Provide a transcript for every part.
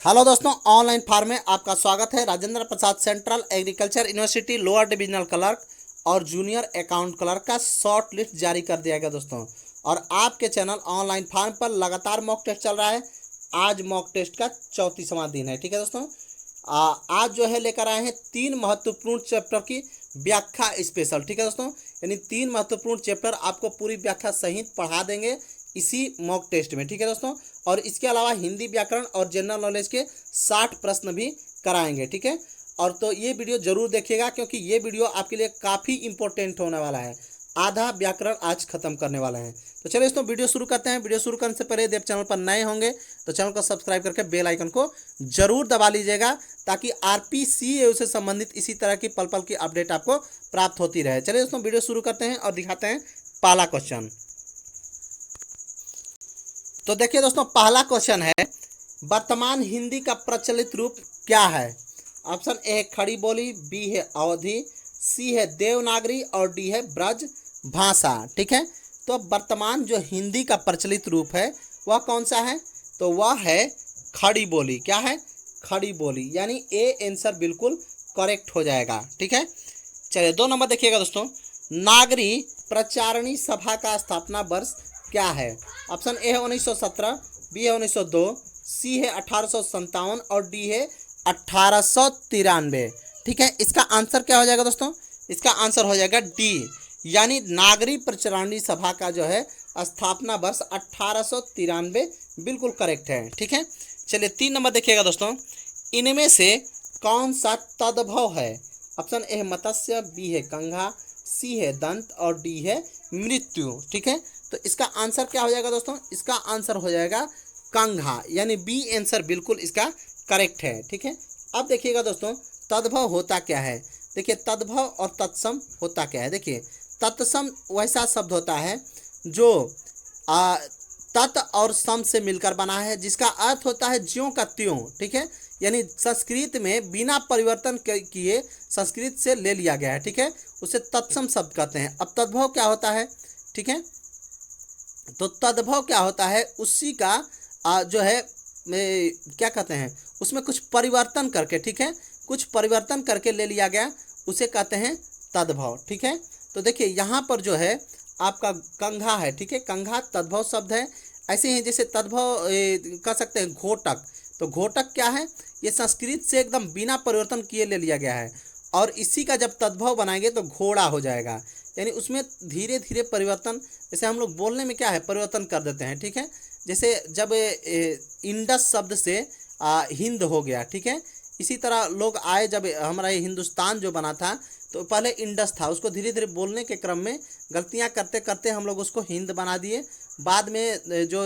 Hello दोस्तों, online form में आपका स्वागत है। Rajendra Prasad central agriculture university lower divisional clerk और जूनियर अकाउंट क्लर्क का शॉर्ट लिस्ट जारी कर दिया गया दोस्तों। और आपके चैनल ऑनलाइन फार्म पर लगातार मॉक टेस्ट चल रहा है। आज मॉक टेस्ट का 34वां दिन है। ठीक है दोस्तों, आज जो है लेकर आए हैं 3 महत्वपूर्ण चैप्टर की व्याख्या स्पेशल। ठीक है दोस्तों, यानी 3 महत्वपूर्ण चैप्टर आपको पूरी व्याख्या सहित पढ़ा देंगे इसी मॉक टेस्ट में। ठीक है दोस्तों, और इसके अलावा हिंदी व्याकरण और जनरल नॉलेज के 60 प्रश्न भी कराएंगे। ठीक है, और तो ये वीडियो जरूर देखिएगा क्योंकि ये वीडियो आपके लिए काफ़ी इंपॉर्टेंट होने वाला है। आधा व्याकरण आज खत्म करने वाला है। तो चलिए दोस्तों वीडियो शुरू करते हैं। वीडियो शुरू करने से पहले यदि आप चैनल पर नए होंगे तो चैनल को सब्सक्राइब करके बेल आइकन को जरूर दबा लीजिएगा ताकि आरपीसीए से संबंधित इसी तरह की पल पल की अपडेट आपको प्राप्त होती रहे। चलिए दोस्तों वीडियो शुरू करते हैं और दिखाते हैं पहला क्वेश्चन। तो देखिए दोस्तों, पहला क्वेश्चन है वर्तमान हिंदी का प्रचलित रूप क्या है। ऑप्शन ए है खड़ी बोली, बी है अवधी, सी है देवनागरी और डी है ब्रज भाषा। ठीक है, तो वर्तमान जो हिंदी का प्रचलित रूप है वह कौन सा है, तो वह है खड़ी बोली। क्या है, खड़ी बोली, यानी ए आंसर बिल्कुल करेक्ट हो जाएगा। ठीक है, चलिए 2 नंबर देखिएगा दोस्तों। नागरी प्रचारणी सभा का स्थापना वर्ष क्या है। ऑप्शन ए है 1917, बी है 1902, सी है 1857 और डी है 1893। ठीक है, इसका आंसर क्या हो जाएगा दोस्तों, इसका आंसर हो जाएगा डी, यानी नागरी प्रचारणी सभा का जो है स्थापना वर्ष 1893 बिल्कुल करेक्ट है। ठीक है, चलिए 3 नंबर देखिएगा दोस्तों। इनमें से कौन सा तद्भव है। ऑप्शन ए है मत्स्य, बी है कंघा, सी है दंत और डी है मृत्यु। ठीक है, तो इसका आंसर क्या हो जाएगा दोस्तों, इसका आंसर हो जाएगा कंघा, यानी बी आंसर बिल्कुल इसका करेक्ट है। ठीक है, अब देखिएगा दोस्तों तद्भव होता क्या है। देखिए तद्भव और तत्सम होता क्या है। देखिए तत्सम वैसा शब्द होता है जो तत् और सम से मिलकर बना है, जिसका अर्थ होता है ज्यों का त्यों। ठीक है, यानी संस्कृत में बिना परिवर्तन किए संस्कृत से ले लिया गया है। ठीक है, उसे तत्सम शब्द कहते हैं। अब तद्भव क्या होता है, ठीक है, तो तद्भव क्या होता है, उसी का जो है क्या कहते हैं, उसमें कुछ परिवर्तन करके, ठीक है, कुछ परिवर्तन करके ले लिया गया, उसे कहते हैं तद्भव। ठीक है, तो देखिए यहाँ पर जो है आपका कंघा है। ठीक है, कंघा तद्भव शब्द है। ऐसे ही जैसे तद्भव कह सकते हैं घोटक, तो घोटक क्या है, ये संस्कृत से एकदम बिना परिवर्तन किए ले लिया गया है और इसी का जब तद्भव बनाएंगे तो घोड़ा हो जाएगा, यानी उसमें धीरे धीरे परिवर्तन, जैसे हम लोग बोलने में क्या है परिवर्तन कर देते हैं। ठीक है, जैसे जब इंडस शब्द से हिंद हो गया। ठीक है, इसी तरह लोग आए, जब हमारा ये हिंदुस्तान जो बना था तो पहले इंडस था, उसको धीरे धीरे बोलने के क्रम में गलतियां करते करते हम लोग उसको हिंद बना दिए। बाद में जो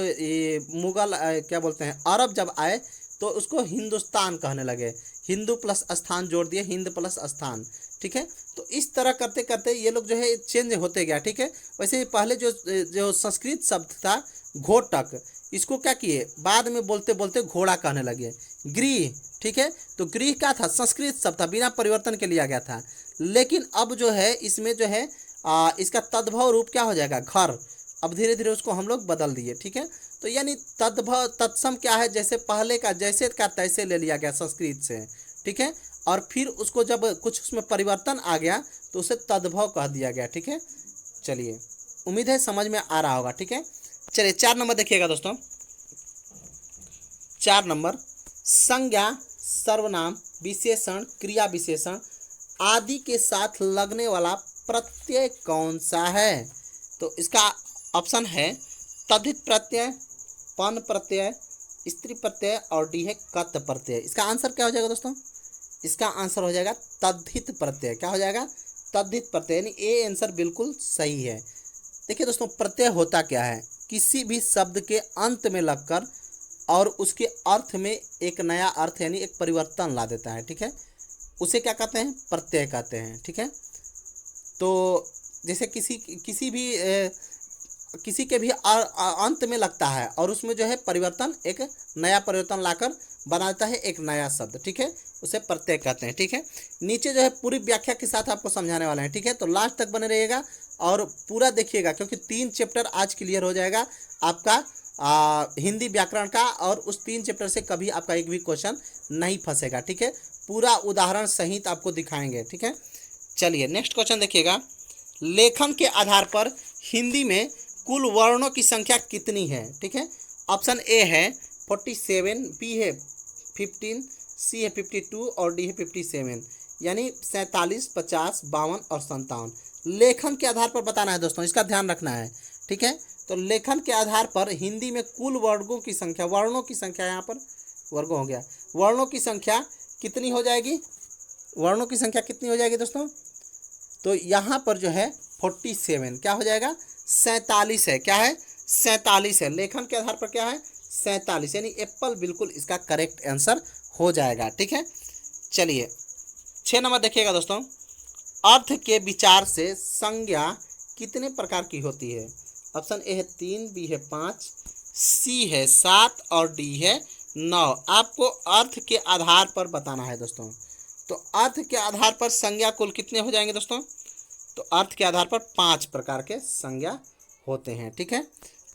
मुगल क्या बोलते हैं अरब जब आए तो उसको हिंदुस्तान कहने लगे, हिंदू प्लस स्थान जोड़ दिए, हिंद प्लस स्थान। ठीक है, तो इस तरह करते करते ये लोग जो है चेंज होते गया। ठीक है, वैसे ही पहले जो संस्कृत शब्द था घोटक, इसको क्या किए बाद में बोलते बोलते घोड़ा कहने लगे। गृह, ठीक है, तो गृह क्या था, संस्कृत शब्द था, बिना परिवर्तन के लिया गया था। लेकिन अब जो है इसमें जो है इसका तद्भव रूप क्या हो जाएगा, घर। अब धीरे धीरे उसको हम लोग बदल दिए। ठीक है, तो यानी तद्भव तत्सम क्या है, जैसे पहले का जैसे का तैसे ले लिया गया संस्कृत से। ठीक है, और फिर उसको जब कुछ उसमें परिवर्तन आ गया तो उसे तद्भव कह दिया गया। ठीक है, चलिए उम्मीद है समझ में आ रहा होगा। ठीक है, चलिए 4 नंबर देखिएगा दोस्तों। 4 नंबर, संज्ञा, सर्वनाम, विशेषण, क्रिया विशेषण आदि के साथ लगने वाला प्रत्यय कौन सा है। तो इसका ऑप्शन है तद्धित प्रत्यय, पन प्रत्यय, स्त्री प्रत्यय और डी है कत प्रत्यय। इसका आंसर क्या हो जाएगा दोस्तों, इसका आंसर हो जाएगा तद्धित प्रत्यय। क्या हो जाएगा, तद्धित प्रत्यय, यानी ए आंसर बिल्कुल सही है। देखिए दोस्तों प्रत्यय होता क्या है, किसी भी शब्द के अंत में लगकर और उसके अर्थ में एक नया अर्थ यानी एक परिवर्तन ला देता है। ठीक है, उसे क्या कहते हैं, प्रत्यय कहते हैं। ठीक है, तो जैसे किसी के भी अंत में लगता है और उसमें जो है परिवर्तन, एक नया परिवर्तन लाकर बनाता है एक नया शब्द। ठीक है, उसे प्रत्यय कहते हैं। ठीक है, नीचे जो है पूरी व्याख्या के साथ आपको समझाने वाला है। ठीक है, तो लास्ट तक बने रहिएगा और पूरा देखिएगा क्योंकि 3 चैप्टर आज क्लियर हो जाएगा आपका हिंदी व्याकरण का, और उस 3 चैप्टर से कभी आपका एक भी क्वेश्चन नहीं फंसेगा। ठीक है, पूरा उदाहरण सहित आपको दिखाएंगे। ठीक है, चलिए नेक्स्ट क्वेश्चन देखिएगा। लेखन के आधार पर हिंदी में कुल वर्णों की संख्या कितनी है? ठीक है, ऑप्शन ए है 47, बी है 15, सी है 52 और डी है 57, यानी 47, 50, 52 और 57। लेखन के आधार पर बताना है दोस्तों, इसका ध्यान रखना है। ठीक है, तो लेखन के आधार पर हिंदी में कुल वर्गों की संख्या, वर्णों की संख्या, यहाँ पर वर्गों हो गया, वर्णों की संख्या कितनी हो जाएगी? वर्णों की संख्या कितनी हो जाएगी दोस्तों? तो यहाँ पर जो है 47 क्या हो जाएगा? 47 है। क्या है? 47 है। लेखन के आधार पर क्या है? 47, यानी एप्पल बिल्कुल इसका करेक्ट आंसर हो जाएगा। ठीक है, चलिए 6 नंबर देखिएगा दोस्तों। अर्थ के विचार से संज्ञा कितने प्रकार की होती है? ऑप्शन ए है 3, बी है 5, सी है 7 और डी है 9। आपको अर्थ के आधार पर बताना है दोस्तों। तो अर्थ के आधार पर संज्ञा कुल कितने हो जाएंगे दोस्तों? तो अर्थ के आधार पर 5 प्रकार के संज्ञा होते हैं। ठीक है,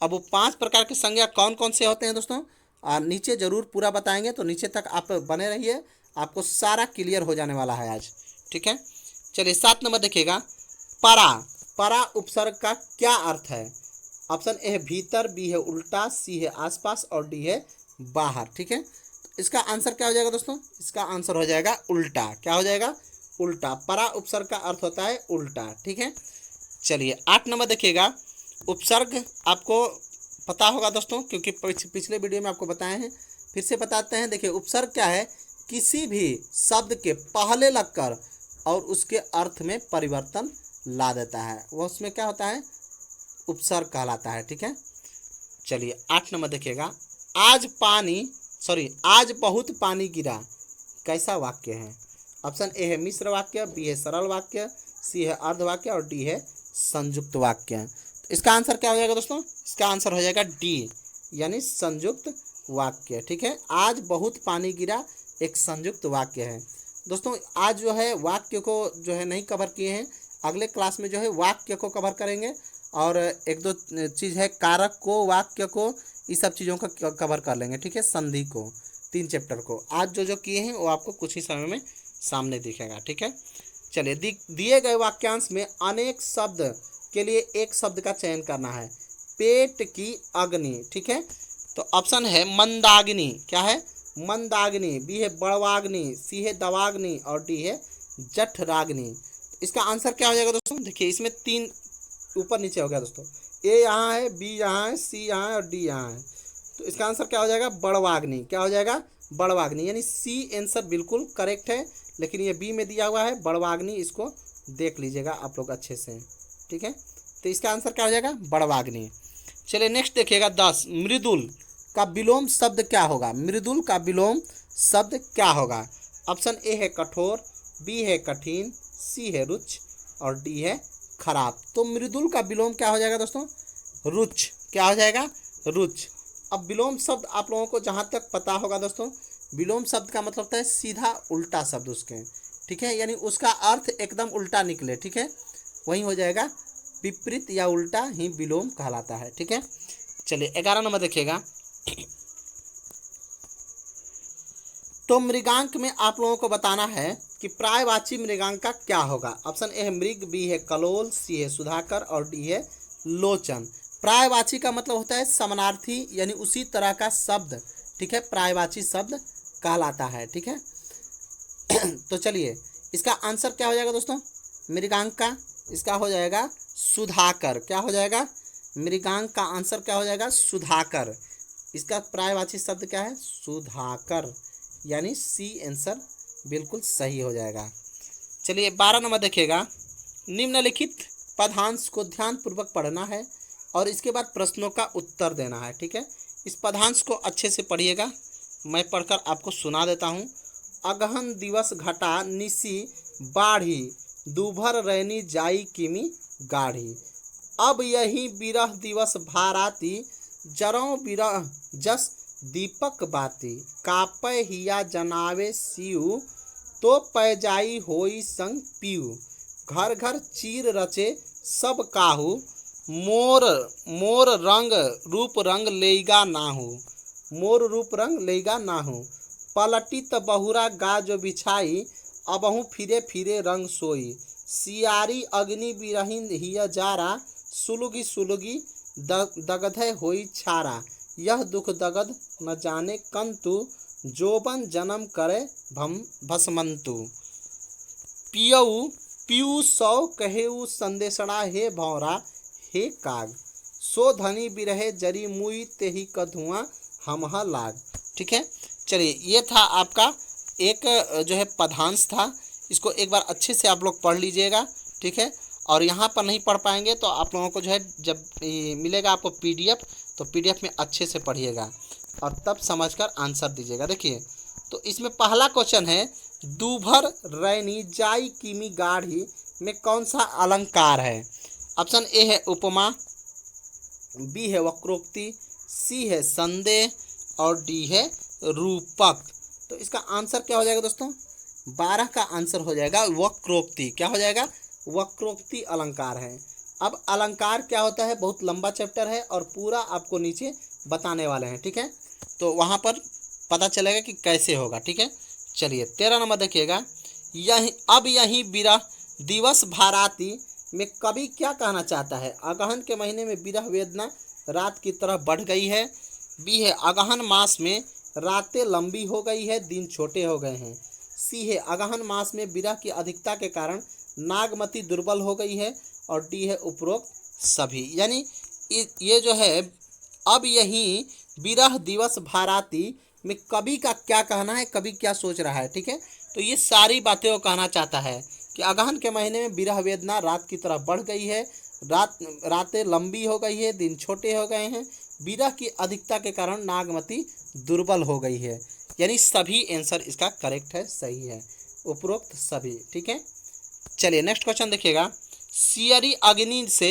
अब वो 5 प्रकार के संज्ञा कौन कौन से होते हैं दोस्तों, नीचे जरूर पूरा बताएंगे, तो नीचे तक आप बने रहिए, आपको सारा क्लियर हो जाने वाला है आज। ठीक है, चलिए 7 नंबर देखिएगा। परा, परा उपसर्ग का क्या अर्थ है? ऑप्शन ए है भीतर, बी है उल्टा, सी है आसपास और डी है बाहर। ठीक है, तो इसका आंसर क्या हो जाएगा दोस्तों? इसका आंसर हो जाएगा उल्टा। क्या हो जाएगा? उल्टा। परा उपसर्ग का अर्थ होता है उल्टा। ठीक है, चलिए 8 नंबर देखिएगा। उपसर्ग आपको पता होगा दोस्तों, क्योंकि पिछले वीडियो में आपको बताए हैं, फिर से बताते हैं। देखिए उपसर्ग क्या है? किसी भी शब्द के पहले लगकर और उसके अर्थ में परिवर्तन ला देता है, वो उसमें क्या होता है? उपसर्ग कहलाता है। ठीक है, चलिए 8 नंबर देखिएगा। आज बहुत पानी गिरा, कैसा वाक्य है? ऑप्शन ए है मिश्र वाक्य, बी है सरल वाक्य, सी है अर्ध वाक्य और डी है संयुक्त वाक्य। तो इसका आंसर क्या हो जाएगा दोस्तों? इसका आंसर हो जाएगा डी, यानी संयुक्त वाक्य। ठीक है, आज बहुत पानी गिरा एक संयुक्त वाक्य है। दोस्तों आज जो है वाक्य को जो है नहीं कवर किए हैं, अगले क्लास में जो है वाक्य को कवर करेंगे, और एक दो चीज़ है कारक को, वाक्य को, इस सब चीज़ों का कवर कर लेंगे। ठीक है, संधि को, 3 चैप्टर को आज जो किए हैं वो आपको कुछ ही समय में सामने दिखेगा। ठीक है, चलिए दिए गए वाक्यांश में अनेक शब्द के लिए एक शब्द का चयन करना है। पेट की अग्नि। ठीक है, तो ऑप्शन है मंदाग्नि। क्या है? मंदाग्नि। बी है बड़वाग्नि, सी है दवाग्नि और डी है जठराग्नि। इसका आंसर क्या हो जाएगा दोस्तों? देखिए इसमें 3 ऊपर नीचे हो गया दोस्तों, ए यहाँ है, बी यहाँ है, सी यहाँ है और डी यहाँ है। तो इसका आंसर क्या हो जाएगा? बड़वाग्नि। क्या हो जाएगा? बड़वाग्नि, यानी सी आंसर बिल्कुल करेक्ट है, लेकिन ये बी में दिया हुआ है बड़वाग्नि, इसको देख लीजिएगा आप लोग अच्छे से। ठीक है, तो इसका आंसर क्या हो जाएगा? बड़वाग्नि। चलिए नेक्स्ट देखिएगा 10। मृदुल का विलोम शब्द क्या होगा? मृदुल का विलोम शब्द क्या होगा? ऑप्शन ए है कठोर, बी है कठिन, सी है रुच और डी है खराब। तो मृदुल का विलोम क्या हो जाएगा दोस्तों? रुच। क्या हो जाएगा? रुच। अब विलोम शब्द आप लोगों को जहाँ तक पता होगा दोस्तों, विलोम शब्द का मतलब होता है सीधा उल्टा शब्द उसके। ठीक है, यानी उसका अर्थ एकदम उल्टा निकले। ठीक है, वही हो जाएगा विपरीत या उल्टा ही विलोम कहलाता है। ठीक है, चलिए 11 नंबर देखिएगा। तो मृगांक में आप लोगों को बताना है कि प्रायवाची मृगांक का क्या होगा। ऑप्शन ए है मृग, बी है कलोल, सी है सुधाकर और डी है लोचन। प्रायवाची का मतलब होता है समानार्थी, यानी उसी तरह का शब्द। ठीक है, प्रायवाची शब्द कहलाता है। ठीक है, तो चलिए इसका आंसर क्या हो जाएगा दोस्तों? मृगांक का इसका हो जाएगा सुधाकर। क्या हो जाएगा? मृगांक का आंसर क्या हो जाएगा? सुधाकर। इसका प्रायवाची शब्द क्या है? सुधाकर, यानी सी आंसर बिल्कुल सही हो जाएगा। चलिए 12 नंबर देखिएगा। निम्नलिखित पदांश को ध्यानपूर्वक पढ़ना है और इसके बाद प्रश्नों का उत्तर देना है। ठीक है, इस पदांश को अच्छे से पढ़िएगा, मैं पढ़कर आपको सुना देता हूँ। अगहन दिवस घटा निसी बाढ़ी, दूभर रैनी जाई किमी गाढ़ी। अब यही बिरह दिवस भाराती, जरौं बिरह जस दीपक बाती। कापय हिया जनावे सियु, तो पैजाई होई संग पीऊ। घर घर चीर रचे सब काहू, मोर मोर रंग रूप रंग लेगा नाहू, मोर रूप रंग लेगा नाहू। पलटी त बहुरा गा जो बिछाई, अबहू फिरे फिरे रंग सोई। सियारी अग्नि बिरहिन हिय जारा, सुलुगी सुलुगी दगधय होई छारा। यह दुख दगध न जाने कंतु, जोबन जन्म करे भस्मंतु। पियऊ पीऊ सौ कहेऊ संदेशड़ा, हे भौरा हे काग। सो धनी बिरहे जरी मुई, तेही का धुआं हमह लाग। ठीक है, चलिए ये था आपका एक जो है पदांश था। इसको एक बार अच्छे से आप लोग पढ़ लीजिएगा। ठीक है, और यहाँ पर नहीं पढ़ पाएंगे तो आप लोगों को जो है जब मिलेगा आपको पीडीएफ, तो पीडीएफ में अच्छे से पढ़िएगा और तब समझकर आंसर दीजिएगा। देखिए, तो इसमें पहला क्वेश्चन है, दूभर रैनी जाई किमी गाढ़ी में कौन सा अलंकार है? ऑप्शन ए है उपमा, बी है वक्रोक्ति, सी है संदेह और डी है रूपक। तो इसका आंसर क्या हो जाएगा दोस्तों? 12 का आंसर हो जाएगा वक्रोक्ति। क्या हो जाएगा? वक्रोक्ति अलंकार है। अब अलंकार क्या होता है, बहुत लंबा चैप्टर है और पूरा आपको नीचे बताने वाले हैं। ठीक है, तो वहाँ पर पता चलेगा कि कैसे होगा। ठीक है, चलिए 13 नंबर देखिएगा। यही विरह दिवस भाराती में कवि क्या कहना चाहता है? अगहन के महीने में विरह वेदना रात की तरह बढ़ गई है। बी है अगहन मास में रातें लंबी हो गई है, दिन छोटे हो गए हैं। सी है अगहन मास में विरह की अधिकता के कारण नागमती दुर्बल हो गई है। और डी है उपरोक्त सभी। यानी ये जो है, अब यही विरह दिवस भाराती में कवि का क्या कहना है, कवि क्या सोच रहा है। ठीक है, तो ये सारी बातें वो कहना चाहता है कि अगहन के महीने में विरह वेदना रात की तरह बढ़ गई है, रातें लंबी हो गई है, दिन छोटे हो गए हैं, विरह की अधिकता के कारण नागमती दुर्बल हो गई है। यानी सभी आंसर इसका करेक्ट है, सही है, उपरोक्त सभी। ठीक है, चलिए नेक्स्ट क्वेश्चन देखिएगा। सियरी अग्नि से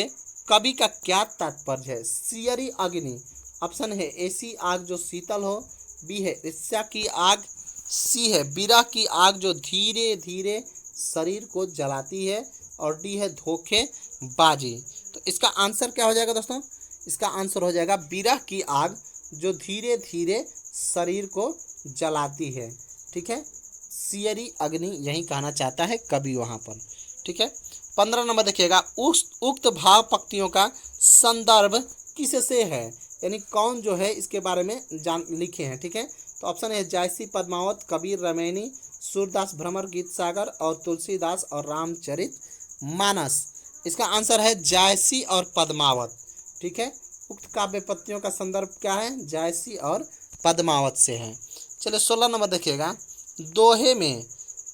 कवि का क्या तात्पर्य है? सियरी अग्नि, ऑप्शन है ऐसी आग जो शीतल हो, बी है ईर्ष्या की आग, सी है विरह की आग जो धीरे धीरे शरीर को जलाती है, और डी है धोखेबाजी। तो इसका आंसर क्या हो जाएगा दोस्तों? इसका आंसर हो जाएगा विरह की आग जो धीरे धीरे शरीर को जलाती है। ठीक है, सियरी अग्नि यही कहना चाहता है कवि वहाँ पर। ठीक है, 15 नंबर देखिएगा। उक्त भाव पंक्तियों का संदर्भ किससे है? यानी कौन जो है इसके बारे में लिखे हैं। ठीक है, तो ऑप्शन है जायसी पद्मावत, कबीर रमैनी, सूरदास भ्रमर गीत सागर और तुलसीदास और रामचरित मानस। इसका आंसर है जायसी और पद्मावत। ठीक है, उक्त काव्य पत्तियों का संदर्भ क्या है? जायसी और पद्मावत से है। चलिए 16 नंबर देखिएगा। दोहे में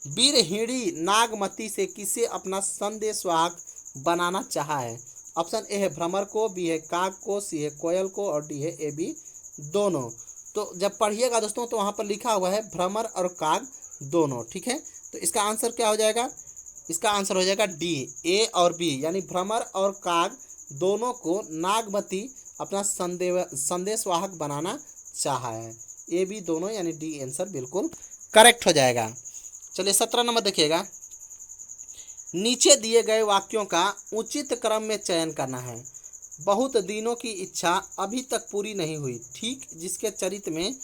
बीरहिणी नागमती से किसे अपना संदेशवाहक बनाना चाहा है? ऑप्शन ए है भ्रमर को, बी है काग को, सी है कोयल को और डी है ए बी दोनों। तो जब पढ़िएगा दोस्तों तो वहाँ पर लिखा हुआ है भ्रमर और काग दोनों। ठीक है, तो इसका आंसर क्या हो जाएगा? इसका आंसर हो जाएगा डी, ए और बी, यानी भ्रमर और काग दोनों को नागमती अपना संदेशवाहक बनाना चाहा है। ए बी दोनों, यानी डी आंसर बिल्कुल करेक्ट हो जाएगा। चलिए 17 नंबर देखिएगा। नीचे दिए गए वाक्यों का उचित क्रम में चयन करना है। बहुत दिनों की इच्छा अभी तक पूरी नहीं हुई, ठीक जिसके चरित्र में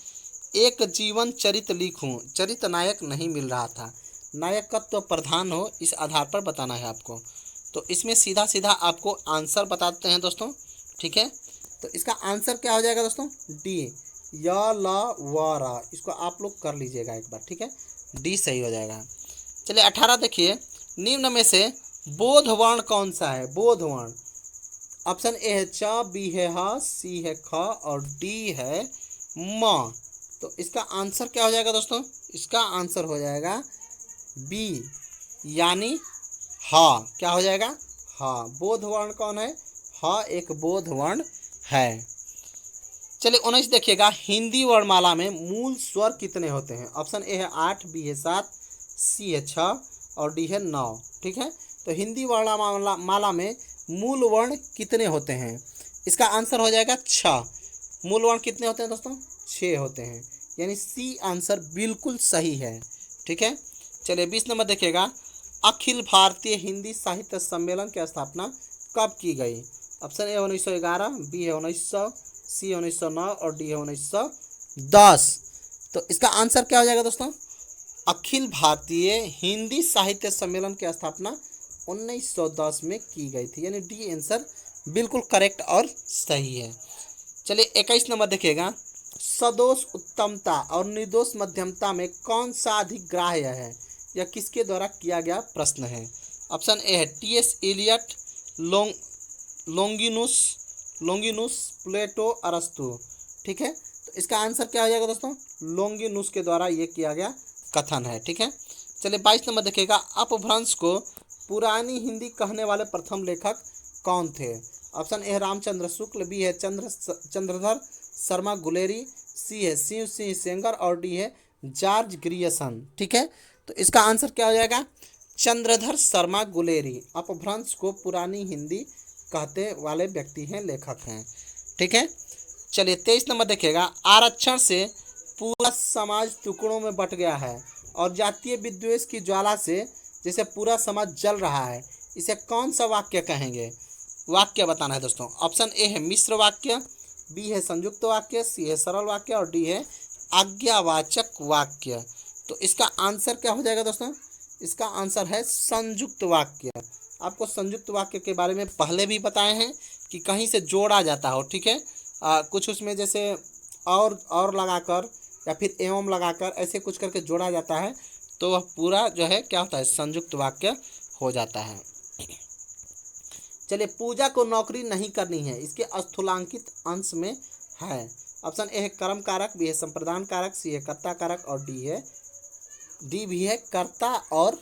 एक जीवन चरित्र लिखूं, चरित्र नायक नहीं मिल रहा था, नायकत्व तो प्रधान हो, इस आधार पर बताना है आपको। तो इसमें सीधा सीधा आपको आंसर बताते हैं दोस्तों। ठीक है, तो इसका आंसर क्या हो जाएगा दोस्तों? डी, य ल व र। इसको आप लोग कर लीजिएगा एक बार। ठीक है, डी सही हो जाएगा। चलिए 18 देखिए। निम्न में से बोध वर्ण कौन सा है? बोध वर्ण, ऑप्शन ए है च, बी है ह, सी है ख और डी है म। तो इसका आंसर क्या हो जाएगा दोस्तों? इसका आंसर हो जाएगा बी, यानी ह। क्या हो जाएगा? ह। बोध वर्ण कौन है? ह एक बोध वर्ण है। चलिए 19 देखिएगा। हिंदी वर्णमाला में मूल स्वर कितने होते हैं? ऑप्शन ए है 8, बी है 7, सी है 6 और डी है 9। ठीक है, तो हिंदी वर्णमाला में मूल वर्ण कितने होते हैं? इसका आंसर हो जाएगा 6। मूल वर्ण कितने होते हैं दोस्तों? 6 होते हैं, यानी सी आंसर बिल्कुल सही है। ठीक है, चलिए 20 नंबर देखिएगा। अखिल भारतीय हिंदी साहित्य सम्मेलन की स्थापना कब की गई? ऑप्शन ए 1911, बी है 1900, सी 1909 और डी है 1910। तो इसका आंसर क्या हो जाएगा दोस्तों? अखिल भारतीय हिंदी साहित्य सम्मेलन की स्थापना 1910 में की गई थी, यानी डी आंसर बिल्कुल करेक्ट और सही है। चलिए 21 नंबर देखिएगा, सदोष उत्तमता और निर्दोष मध्यमता में कौन सा अधिक ग्राह्य है? यह किसके द्वारा किया गया प्रश्न है? ऑप्शन ए है टी.एस. एलियट, लोंगिनुस, प्लेटो, अरस्तु। ठीक है, तो इसका आंसर क्या हो जाएगा दोस्तों? लोंगिनुस के द्वारा ये किया गया कथन है। ठीक है, चलिए 22 नंबर देखिएगा, अपभ्रंश को पुरानी हिंदी कहने वाले प्रथम लेखक कौन थे? ऑप्शन ए है रामचंद्र शुक्ल, बी है चंद्रधर शर्मा गुलेरी, सी है शिव सिंह सेंगर और डी है जॉर्ज ग्रियर्सन। ठीक है, तो इसका आंसर क्या हो जाएगा? चंद्रधर शर्मा गुलेरी अपभ्रंश को पुरानी हिंदी कहते वाले व्यक्ति हैं, लेखक हैं। ठीक है, चलिए 23 नंबर देखिएगा, आरक्षण से पूरा समाज टुकड़ों में बट गया है और जातीय विद्वेष की ज्वाला से जैसे पूरा समाज जल रहा है, इसे कौन सा वाक्य कहेंगे? वाक्य बताना है दोस्तों। ऑप्शन ए है मिश्र वाक्य, बी है संयुक्त वाक्य, सी है सरल वाक्य और डी है आज्ञावाचक वाक्य। तो इसका आंसर क्या हो जाएगा दोस्तों? इसका आंसर है संयुक्त वाक्य। आपको संयुक्त वाक्य के बारे में पहले भी बताए हैं कि कहीं से जोड़ा जाता हो। ठीक है, कुछ उसमें जैसे और लगाकर या फिर एवं लगाकर ऐसे कुछ करके जोड़ा जाता है, तो वह पूरा जो है क्या होता है? संयुक्त वाक्य हो जाता है। चलिए, पूजा को नौकरी नहीं करनी है, इसके स्थूलांकित अंश में है। ऑप्शन ए है कर्म कारक, बी है संप्रदान कारक, सी है कर्ता कारक और डी भी है कर्ता और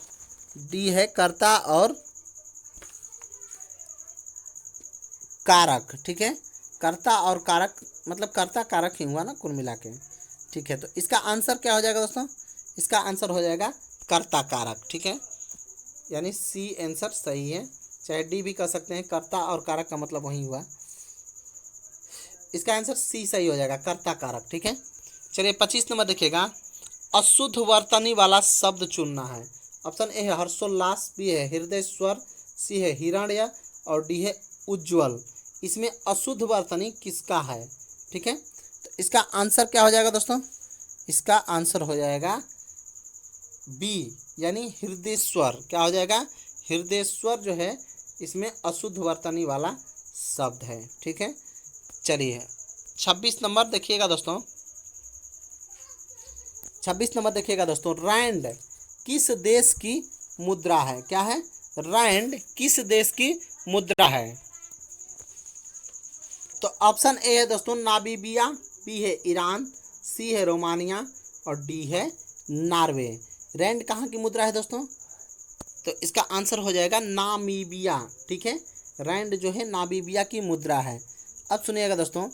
कारक। ठीक है, कर्ता और कारक मतलब कर्ता कारक ही हुआ ना कुल मिला के। ठीक है, तो इसका आंसर क्या हो जाएगा दोस्तों? इसका आंसर हो जाएगा कर्ता कारक। ठीक है, यानी सी आंसर सही है, चाहे डी भी कर सकते हैं, कर्ता और कारक का मतलब वही हुआ। इसका आंसर सी सही हो जाएगा, कर्ता कारक। ठीक है, चलिए 25 नंबर देखिएगा, अशुद्ध वर्तनी वाला शब्द चुनना है। ऑप्शन ए है हर्षोल्लास, बी है हृदय स्वर, सी है हिरण्य और डी है उज्ज्वल। इसमें अशुद्ध वर्तनी किसका है? ठीक है, तो इसका आंसर क्या हो जाएगा दोस्तों? इसका आंसर हो जाएगा बी, यानी हृदय स्वर। क्या हो जाएगा? हृदय स्वर जो है इसमें अशुद्ध वर्तनी वाला शब्द है। ठीक है, चलिए 26 नंबर देखिएगा दोस्तों, 26 नंबर देखिएगा दोस्तों, रैंड किस देश की मुद्रा है? क्या है? रैंड किस देश की मुद्रा है? तो ऑप्शन ए है दोस्तों नामीबिया, बी है ईरान, सी है रोमानिया और डी है नॉर्वे। रैंड कहाँ की मुद्रा है दोस्तों? तो इसका आंसर हो जाएगा नामीबिया। ठीक है, रैंड जो है नामीबिया की मुद्रा है। अब सुनिएगा दोस्तों,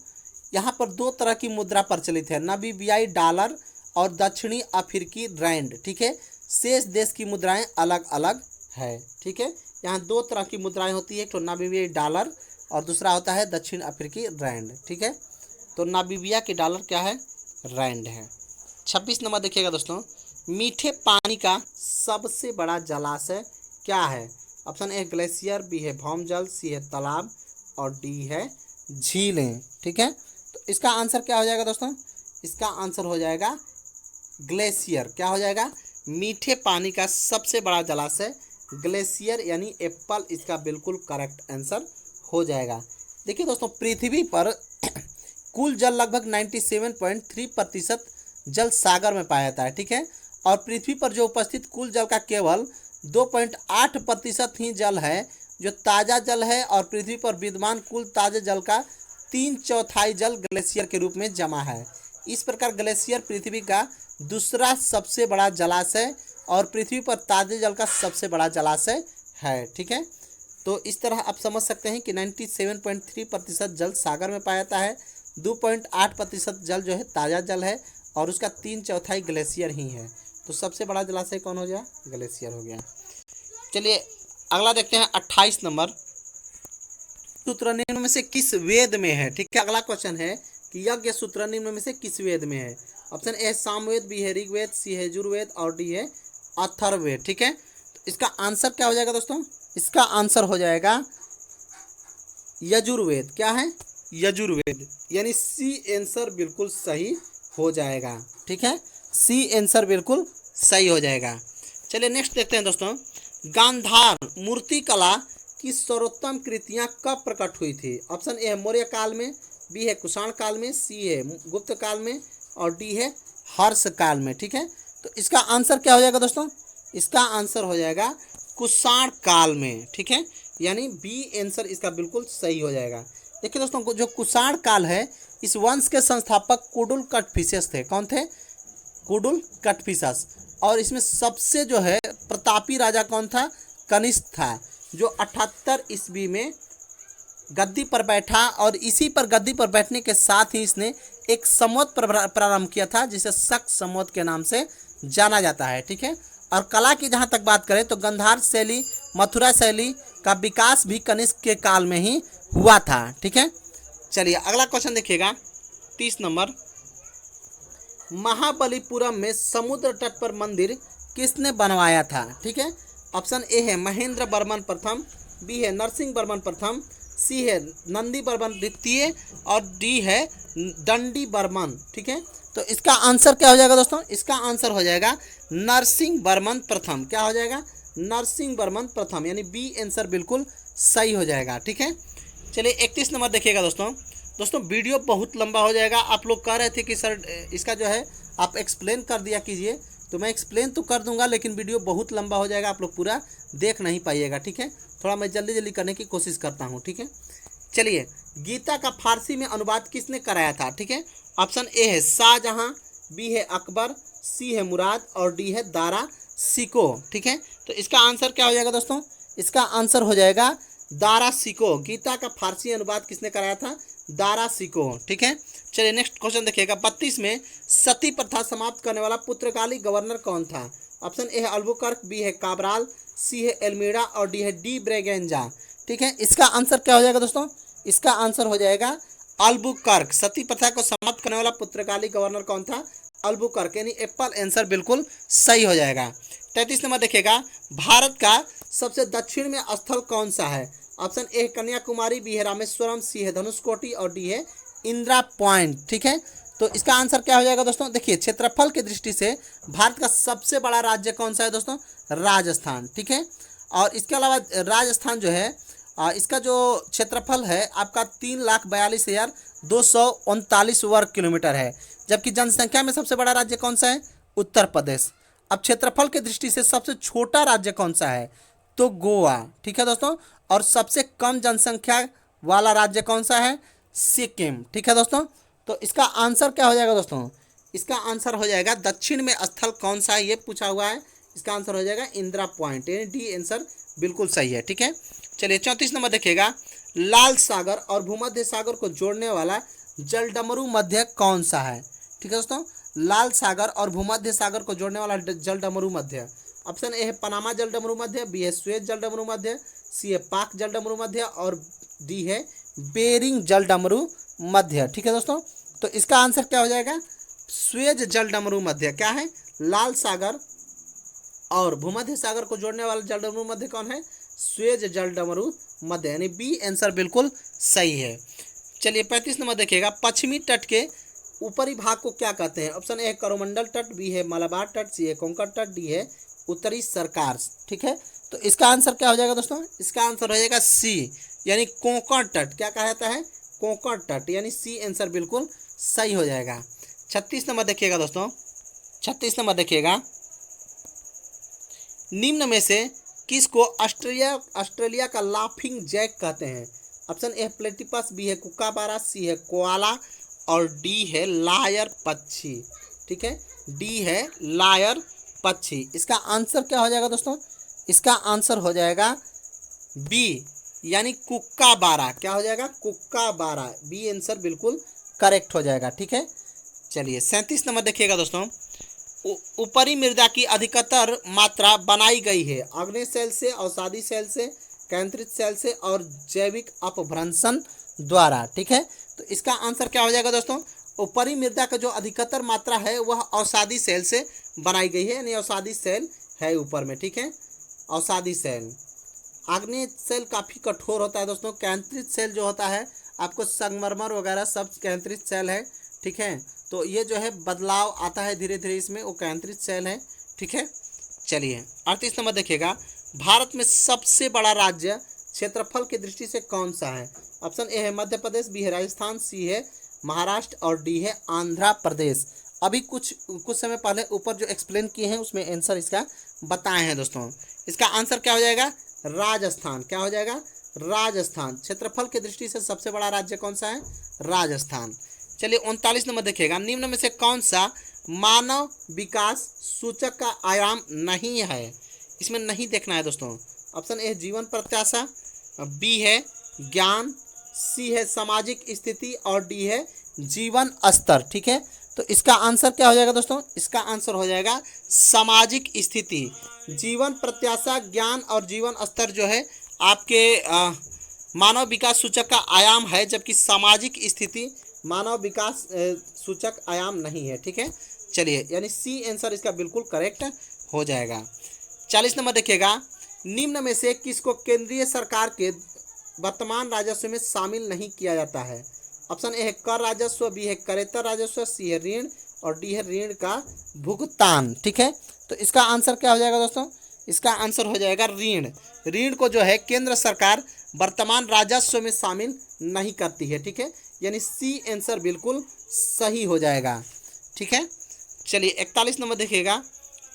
यहाँ पर दो तरह की मुद्रा प्रचलित है, नामीबियाई डॉलर और दक्षिणी अफ्रीकी रैंड। ठीक है, शेष देश की मुद्राएं अलग अलग है। ठीक है, यहाँ दो तरह की मुद्राएं होती है, तो नामीबियाई डॉलर और दूसरा होता है दक्षिण अफ्रीकी रैंड। ठीक है, तो नामीबिया के डॉलर क्या है? रैंड है। 26 नंबर देखिएगा दोस्तों, मीठे पानी का सबसे बड़ा जलाशय क्या है? ऑप्शन ए ग्लेशियर, बी है भौमजल, सी है तालाब और डी है झीलें। ठीक है, तो इसका आंसर क्या हो जाएगा दोस्तों? इसका आंसर हो जाएगा ग्लेशियर। क्या हो जाएगा? मीठे पानी का सबसे बड़ा जलाशय ग्लेशियर यानी एप्पल इसका बिल्कुल करेक्ट आंसर हो जाएगा। देखिए दोस्तों, पृथ्वी पर कुल जल लगभग 97.3% जल सागर में पाया जाता है। ठीक है, और पृथ्वी पर जो उपस्थित कुल जल का केवल 2.8% ही जल है जो ताज़ा जल है, और पृथ्वी पर विद्यमान कुल ताज़ा जल का 3/4 जल ग्लेशियर के रूप में जमा है। इस प्रकार ग्लेशियर पृथ्वी का दूसरा सबसे बड़ा जलाशय और पृथ्वी पर ताज़े जल का सबसे बड़ा जलाशय है। ठीक है, तो इस तरह आप समझ सकते हैं कि 97.3% जल सागर में पाया जाता है, 2.8% जल जो है ताज़ा जल है और उसका 3/4 ग्लेशियर ही है। तो सबसे बड़ा जलाशय कौन हो गया? ग्लेशियर हो गया। चलिए अगला देखते हैं 28 नंबर, सूत्र निम्न में से किस वेद में है? ठीक है, अगला क्वेश्चन है कि यज्ञ सूत्र निम्न में से किस वेद में है? ऑप्शन ए सामवेद, बी है ऋग्वेद, सी है यजुर्वेद और डी है अथर्ववेद। ठीक है, तो इसका आंसर क्या हो जाएगा दोस्तों? इसका आंसर हो जाएगा यजुर्वेद। क्या है? यजुर्वेद, यानी सी आंसर बिल्कुल सही हो जाएगा। ठीक है, सी आंसर बिल्कुल सही हो जाएगा। चलिए नेक्स्ट देखते हैं दोस्तों, गांधार मूर्ति कला की सर्वोत्तम कृतियां कब प्रकट हुई थी? ऑप्शन ए है मौर्य काल में, बी है कुषाण काल में, सी है गुप्त काल में और डी है हर्ष काल में। ठीक है, तो इसका आंसर क्या हो जाएगा दोस्तों? इसका आंसर हो जाएगा कुषाण काल में। ठीक है, यानी बी आंसर इसका बिल्कुल सही हो जाएगा। देखिए दोस्तों, जो कुषाण काल है, इस वंश के संस्थापक कुडुल कटफिशस थे। कौन थे? कुडुल कटफिशस। और इसमें सबसे जो है प्रतापी राजा कौन था? कनिष्क था, जो 78 ईस्वी में गद्दी पर बैठा और इसी पर गद्दी पर बैठने के साथ ही इसने एक संवत प्रारंभ किया था, जिसे शक संवत के नाम से जाना जाता है। ठीक है, और कला की जहाँ तक बात करें तो गंधार शैली, मथुरा शैली का विकास भी कनिष्क के काल में ही हुआ था। ठीक है, चलिए अगला क्वेश्चन देखिएगा, 30 नंबर, महाबलीपुरम में समुद्र तट पर मंदिर किसने बनवाया था? ठीक है, ऑप्शन ए है महेंद्र वर्मन प्रथम, बी है नरसिंह वर्मन प्रथम, सी है नंदी वर्मन द्वितीय और डी है दंडी वर्मन। ठीक है, तो इसका आंसर क्या हो जाएगा दोस्तों? इसका आंसर हो जाएगा नरसिंह वर्मन प्रथम। क्या हो जाएगा? नरसिंह वर्मन प्रथम, यानी बी आंसर बिल्कुल सही हो जाएगा। ठीक है, चलिए 31 नंबर देखिएगा दोस्तों, वीडियो बहुत लंबा हो जाएगा। आप लोग कह रहे थे कि सर इसका जो है आप एक्सप्लेन कर दिया कीजिए, तो मैं एक्सप्लेन तो कर दूंगा, लेकिन वीडियो बहुत लंबा हो जाएगा, आप लोग पूरा देख नहीं पाइएगा। ठीक है, थोड़ा मैं जल्दी जल्दी करने की कोशिश करता हूँ। ठीक है, चलिए, गीता का फारसी में अनुवाद किसने कराया था? ठीक है, ऑप्शन ए है शाहजहां, बी है अकबर, सी है मुराद और डी है दारा सिको। ठीक है, तो इसका आंसर क्या हो जाएगा दोस्तों? इसका आंसर हो जाएगा दारा सिको। गीता का फारसी अनुवाद किसने कराया था? दारा सिको। ठीक है, चलिए नेक्स्ट क्वेश्चन देखिएगा, 32 में सती प्रथा समाप्त करने वाला पुर्तगाली गवर्नर कौन था? ऑप्शन ए है अल्बुकर्क, बी है काबराल, सी है एल्मीडा और डी है डी ब्रेगेंजा। ठीक है, इसका आंसर क्या हो जाएगा दोस्तों? इसका आंसर हो जाएगा अल्बुकर्क। सती प्रथा को समाप्त करने वाला पुर्तगाली गवर्नर कौन था? अल्बुकर्क, यानी एप्पल आंसर बिल्कुल सही हो जाएगा। 33 नंबर देखिएगा, भारत का सबसे दक्षिण में स्थल कौन सा है? ऑप्शन ए कन्याकुमारी, बी है रामेश्वरम, सी है धनुषकोटी और डी है इंदिरा पॉइंट। ठीक है, तो इसका आंसर क्या हो जाएगा दोस्तों? देखिए, क्षेत्रफल की दृष्टि से भारत का सबसे बड़ा राज्य कौन सा है दोस्तों? राजस्थान। ठीक है, और इसके अलावा राजस्थान जो है इसका जो क्षेत्रफल है आपका 3,42,239 वर्ग किलोमीटर है, जबकि जनसंख्या में सबसे बड़ा राज्य कौन सा है? उत्तर प्रदेश। अब क्षेत्रफल की दृष्टि से सबसे छोटा राज्य कौन सा है? तो गोवा। ठीक है दोस्तों, और सबसे कम जनसंख्या वाला राज्य कौन सा है? सिक्किम। ठीक है दोस्तों, तो इसका आंसर क्या हो जाएगा दोस्तों? इसका आंसर हो जाएगा दक्षिण में स्थल कौन सा है, ये पूछा हुआ है। इसका आंसर हो जाएगा इंदिरा पॉइंट, यानी डी आंसर बिल्कुल सही है। ठीक है, चलिए 34 नंबर देखिएगा, लाल सागर और भूमध्य सागर को जोड़ने वाला जलडमरू मध्य कौन सा है? ठीक है दोस्तों, लाल सागर और भूमध्य सागर को जोड़ने वाला जलडमरू मध्य, ऑप्शन ए है पनामा जलडमरू मध्य, बी है स्वेज जलडमरू मध्य, सी है पाक जलडमरू मध्य और डी है बेरिंग जलडमरू मध्य। ठीक है दोस्तों, तो इसका आंसर क्या हो जाएगा? स्वेज जलडमरू मध्य। क्या है? लाल सागर और भूमध्य सागर को जोड़ने वाला जलडमरू मध्य कौन है? स्वेज जलडमरू मध्य, यानी बी आंसर बिल्कुल सही है। चलिए 35 नंबर देखिएगा, पश्चिमी तट के ऊपरी भाग को क्या कहते हैं? ऑप्शन ए है करोमंडल तट, बी है मलाबार तट, सी है कोंकण तट, डी है उत्तरी सरकार। ठीक है, तो इसका आंसर क्या हो जाएगा दोस्तों? इसका आंसर हो जाएगा सी, यानी कोंकण तट। क्या कहता है? कोंकण तट, यानी सी आंसर बिल्कुल सही हो जाएगा। 36 नंबर देखिएगा दोस्तों, 36 नंबर देखिएगा, निम्न में से किसको ऑस्ट्रेलिया का लाफिंग जैक कहते हैं? ऑप्शन ए प्लेटिपस, बी है कुकाबारा, सी है कोआला और डी है लायर पक्षी। ठीक है, डी है लायर पक्षी। इसका आंसर क्या हो जाएगा दोस्तों? इसका आंसर हो जाएगा बी, यानी कुक्काबारा। क्या हो जाएगा? कुक्काबारा, बी आंसर बिल्कुल करेक्ट हो जाएगा। ठीक है, चलिए 37 नंबर देखिएगा दोस्तों, ऊपरी मृदा की अधिकतर मात्रा बनाई गई है अग्नि सेल से, अवसादी सेल से, केंद्रित सेल से और जैविक अपभ्रंशन द्वारा। ठीक है, तो इसका आंसर क्या हो जाएगा दोस्तों? ऊपरी मृदा का जो अधिकतर मात्रा है वह अवसादी सेल से बनाई गई है, यानी अवसादी सेल है ऊपर में। ठीक है, अवसादी सेल। आग्नेय शेल काफ़ी कठोर होता है दोस्तों। केंद्रित शेल जो होता है आपको संगमरमर वगैरह सब केंद्रित शेल है, ठीक है। तो ये जो है बदलाव आता है धीरे धीरे इसमें, वो केंद्रित शेल है, ठीक है। चलिए 38 नंबर देखिएगा, भारत में सबसे बड़ा राज्य क्षेत्रफल की दृष्टि से कौन सा है? ऑप्शन ए है मध्य प्रदेश, बी है राजस्थान, सी है महाराष्ट्र और डी है आंध्र प्रदेश। अभी कुछ समय पहले ऊपर जो एक्सप्लेन किए हैं उसमें आंसर इसका बताए हैं दोस्तों। इसका आंसर क्या हो जाएगा? राजस्थान। क्या हो जाएगा? राजस्थान। क्षेत्रफल की दृष्टि से सबसे बड़ा राज्य कौन सा है? राजस्थान। चलिए 39 नंबर देखिएगा, निम्न में से कौन सा मानव विकास सूचक का आयाम नहीं है? इसमें नहीं देखना है दोस्तों। ऑप्शन ए जीवन प्रत्याशा, बी है ज्ञान, सी है सामाजिक स्थिति और डी है जीवन स्तर, ठीक है। तो इसका आंसर क्या हो जाएगा दोस्तों? इसका आंसर हो जाएगा सामाजिक स्थिति। जीवन प्रत्याशा, ज्ञान और जीवन स्तर जो है आपके मानव विकास सूचक का आयाम है, जबकि सामाजिक स्थिति मानव विकास सूचक आयाम नहीं है, ठीक है। चलिए यानी सी आंसर इसका बिल्कुल करेक्ट हो जाएगा। 40 नंबर देखिएगा, निम्न में से किसको केंद्रीय सरकार के वर्तमान राजस्व में शामिल नहीं किया जाता है? ऑप्शन ए है कर राजस्व, बी है करेतर राजस्व, सी है ऋण और डी है ऋण का भुगतान, ठीक है। तो इसका आंसर क्या हो जाएगा दोस्तों? इसका आंसर हो जाएगा ऋण। ऋण को जो है केंद्र सरकार वर्तमान राजस्व में शामिल नहीं करती है, ठीक है। यानी सी आंसर बिल्कुल सही हो जाएगा, ठीक है। चलिए 41 नंबर देखिएगा,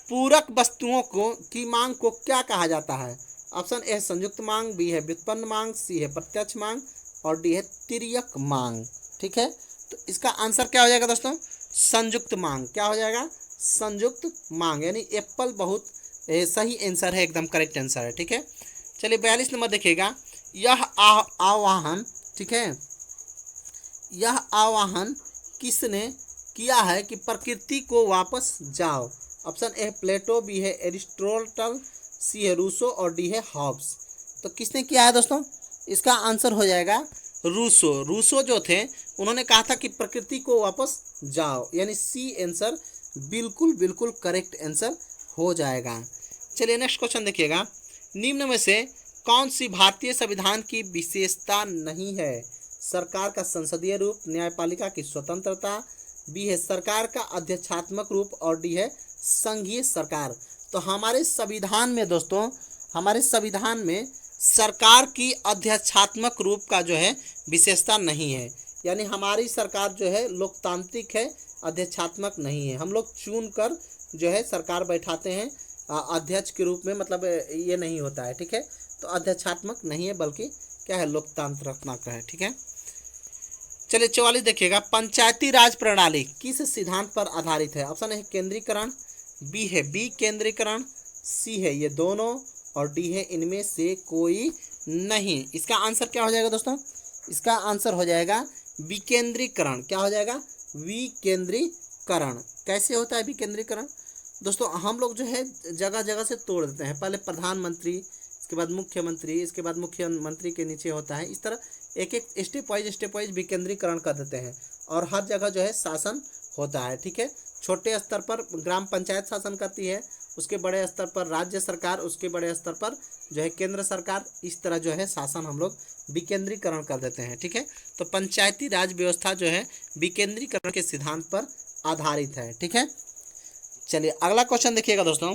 पूरक वस्तुओं को की मांग को क्या कहा जाता है? ऑप्शन ए है संयुक्त मांग, बी है व्युत्पन्न मांग, सी है प्रत्यक्ष मांग और डी है तिर्यक मांग, ठीक है। तो इसका आंसर क्या हो जाएगा दोस्तों? संयुक्त मांग। क्या हो जाएगा? संयुक्त मांग। यानी एप्पल बहुत सही आंसर है, एकदम करेक्ट आंसर है, ठीक है। चलिए 42 नंबर देखिएगा, यह आह्वान, ठीक है, यह आह्वान किसने किया है कि प्रकृति को वापस जाओ? ऑप्शन ए प्लेटो, बी है एरिस्टोटल, सी है रूसो और डी है हॉब्स। तो किसने किया है दोस्तों? इसका आंसर हो जाएगा रूसो। रूसो जो थे उन्होंने कहा था कि प्रकृति को वापस जाओ, यानी सी आंसर बिल्कुल बिल्कुल करेक्ट आंसर हो जाएगा। चलिए नेक्स्ट क्वेश्चन देखिएगा, निम्न में से कौन सी भारतीय संविधान की विशेषता नहीं है? सरकार का संसदीय रूप, न्यायपालिका की स्वतंत्रता, बी है सरकार का अध्यक्षात्मक रूप और डी है संघीय सरकार। तो हमारे संविधान में दोस्तों, हमारे संविधान में सरकार की अध्यक्षात्मक रूप का जो है विशेषता नहीं है। यानी हमारी सरकार जो है लोकतांत्रिक है, अध्यक्षात्मक नहीं है। हम लोग चुन कर जो है सरकार बैठाते हैं अध्यक्ष के रूप में, मतलब ये नहीं होता है, ठीक है। तो अध्यक्षात्मक नहीं है बल्कि क्या है, लोकतांत्रात्मक है, ठीक है। चलिए 44 देखिएगा, पंचायती राज प्रणाली किस सिद्धांत पर आधारित है? ऑप्शन है केंद्रीकरण, बी है विकेंद्रीकरण, सी है ये दोनों और डी है इनमें से कोई नहीं। इसका आंसर क्या हो जाएगा दोस्तों? इसका आंसर हो जाएगा विकेंद्रीकरण। क्या हो जाएगा? विकेंद्रीकरण। कैसे होता है विकेंद्रीकरण दोस्तों? हम लोग जो है जगह जगह से तोड़ देते हैं, पहले प्रधानमंत्री, इसके बाद मुख्यमंत्री, इसके बाद मुख्यमंत्री के नीचे होता है, इस तरह एक एक स्टेप वाइज विकेंद्रीकरण कर देते हैं और हर जगह जो है शासन होता है, ठीक है। छोटे स्तर पर ग्राम पंचायत शासन करती है, उसके बड़े स्तर पर राज्य सरकार, उसके बड़े स्तर पर जो है केंद्र सरकार, इस तरह जो है शासन हम लोग विकेंद्रीकरण कर देते हैं, ठीक है। तो पंचायती राज व्यवस्था जो है विकेंद्रीकरण के सिद्धांत पर आधारित है, ठीक है। चलिए अगला क्वेश्चन देखिएगा दोस्तों,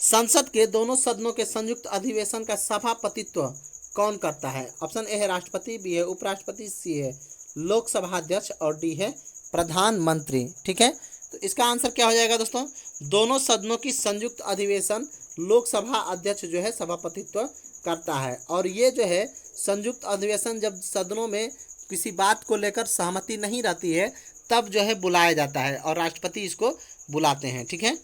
संसद के दोनों सदनों के संयुक्त अधिवेशन का सभापतित्व कौन करता है? ऑप्शन ए है राष्ट्रपति, बी है उपराष्ट्रपति, सी है लोकसभा अध्यक्ष और डी है प्रधानमंत्री, ठीक है। तो इसका आंसर क्या हो जाएगा दोस्तों? दोनों सदनों की संयुक्त अधिवेशन लोकसभा अध्यक्ष जो है सभापतित्व करता है। और ये जो है संयुक्त अधिवेशन जब सदनों में किसी बात को लेकर सहमति नहीं रहती है तब जो है बुलाया जाता है और राष्ट्रपति इसको बुलाते हैं, ठीक है।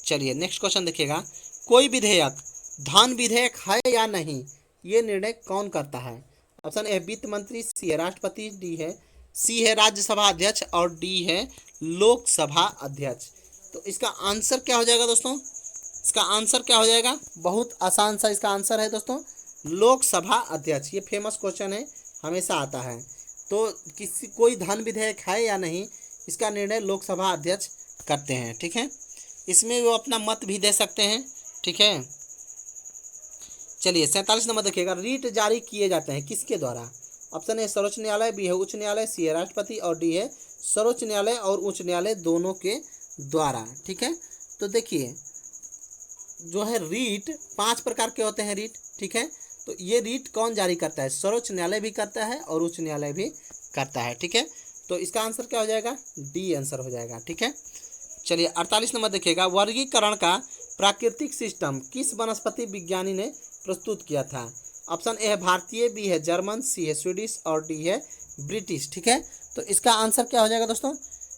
चलिए नेक्स्ट क्वेश्चन देखिएगा, कोई विधेयक धन विधेयक है या नहीं, ये निर्णय कौन करता है? ऑप्शन ए वित्त मंत्री, सी है राष्ट्रपति, डी है सी है राज्यसभा अध्यक्ष और डी है लोकसभा अध्यक्ष। तो इसका आंसर क्या हो जाएगा दोस्तों? इसका आंसर क्या हो जाएगा? बहुत आसान सा इसका आंसर है दोस्तों, लोकसभा अध्यक्ष। ये फेमस क्वेश्चन है, हमेशा आता है। तो कोई धन विधेयक है या नहीं, इसका निर्णय लोकसभा अध्यक्ष करते हैं, ठीक है। इसमें वो अपना मत भी दे सकते हैं, ठीक है। चलिए 47 नंबर देखिएगा, रीट जारी किए जाते हैं किसके द्वारा? ऑप्शन ए सर्वोच्च न्यायालय, बी है उच्च न्यायालय, सी है राष्ट्रपति और डी है सर्वोच्च न्यायालय और उच्च न्यायालय दोनों के द्वारा। ठीक है, तो देखिए जो है रीट 5 प्रकार के होते हैं रीट। ठीक है, तो ये रीट कौन जारी करता है? सर्वोच्च न्यायालय भी करता है और उच्च न्यायालय भी करता है। ठीक है, तो इसका आंसर क्या हो जाएगा? डी आंसर हो जाएगा। ठीक है, चलिए 48 नंबर देखिएगा, वर्गीकरण का प्राकृतिक सिस्टम किस वनस्पति विज्ञानी ने प्रस्तुत किया था? ऑप्शन ए है भारतीय, बी है जर्मन, सी है स्वीडिश और डी है ब्रिटिश। ठीक है, तो इसका आंसर क्या हो जाएगा दोस्तों?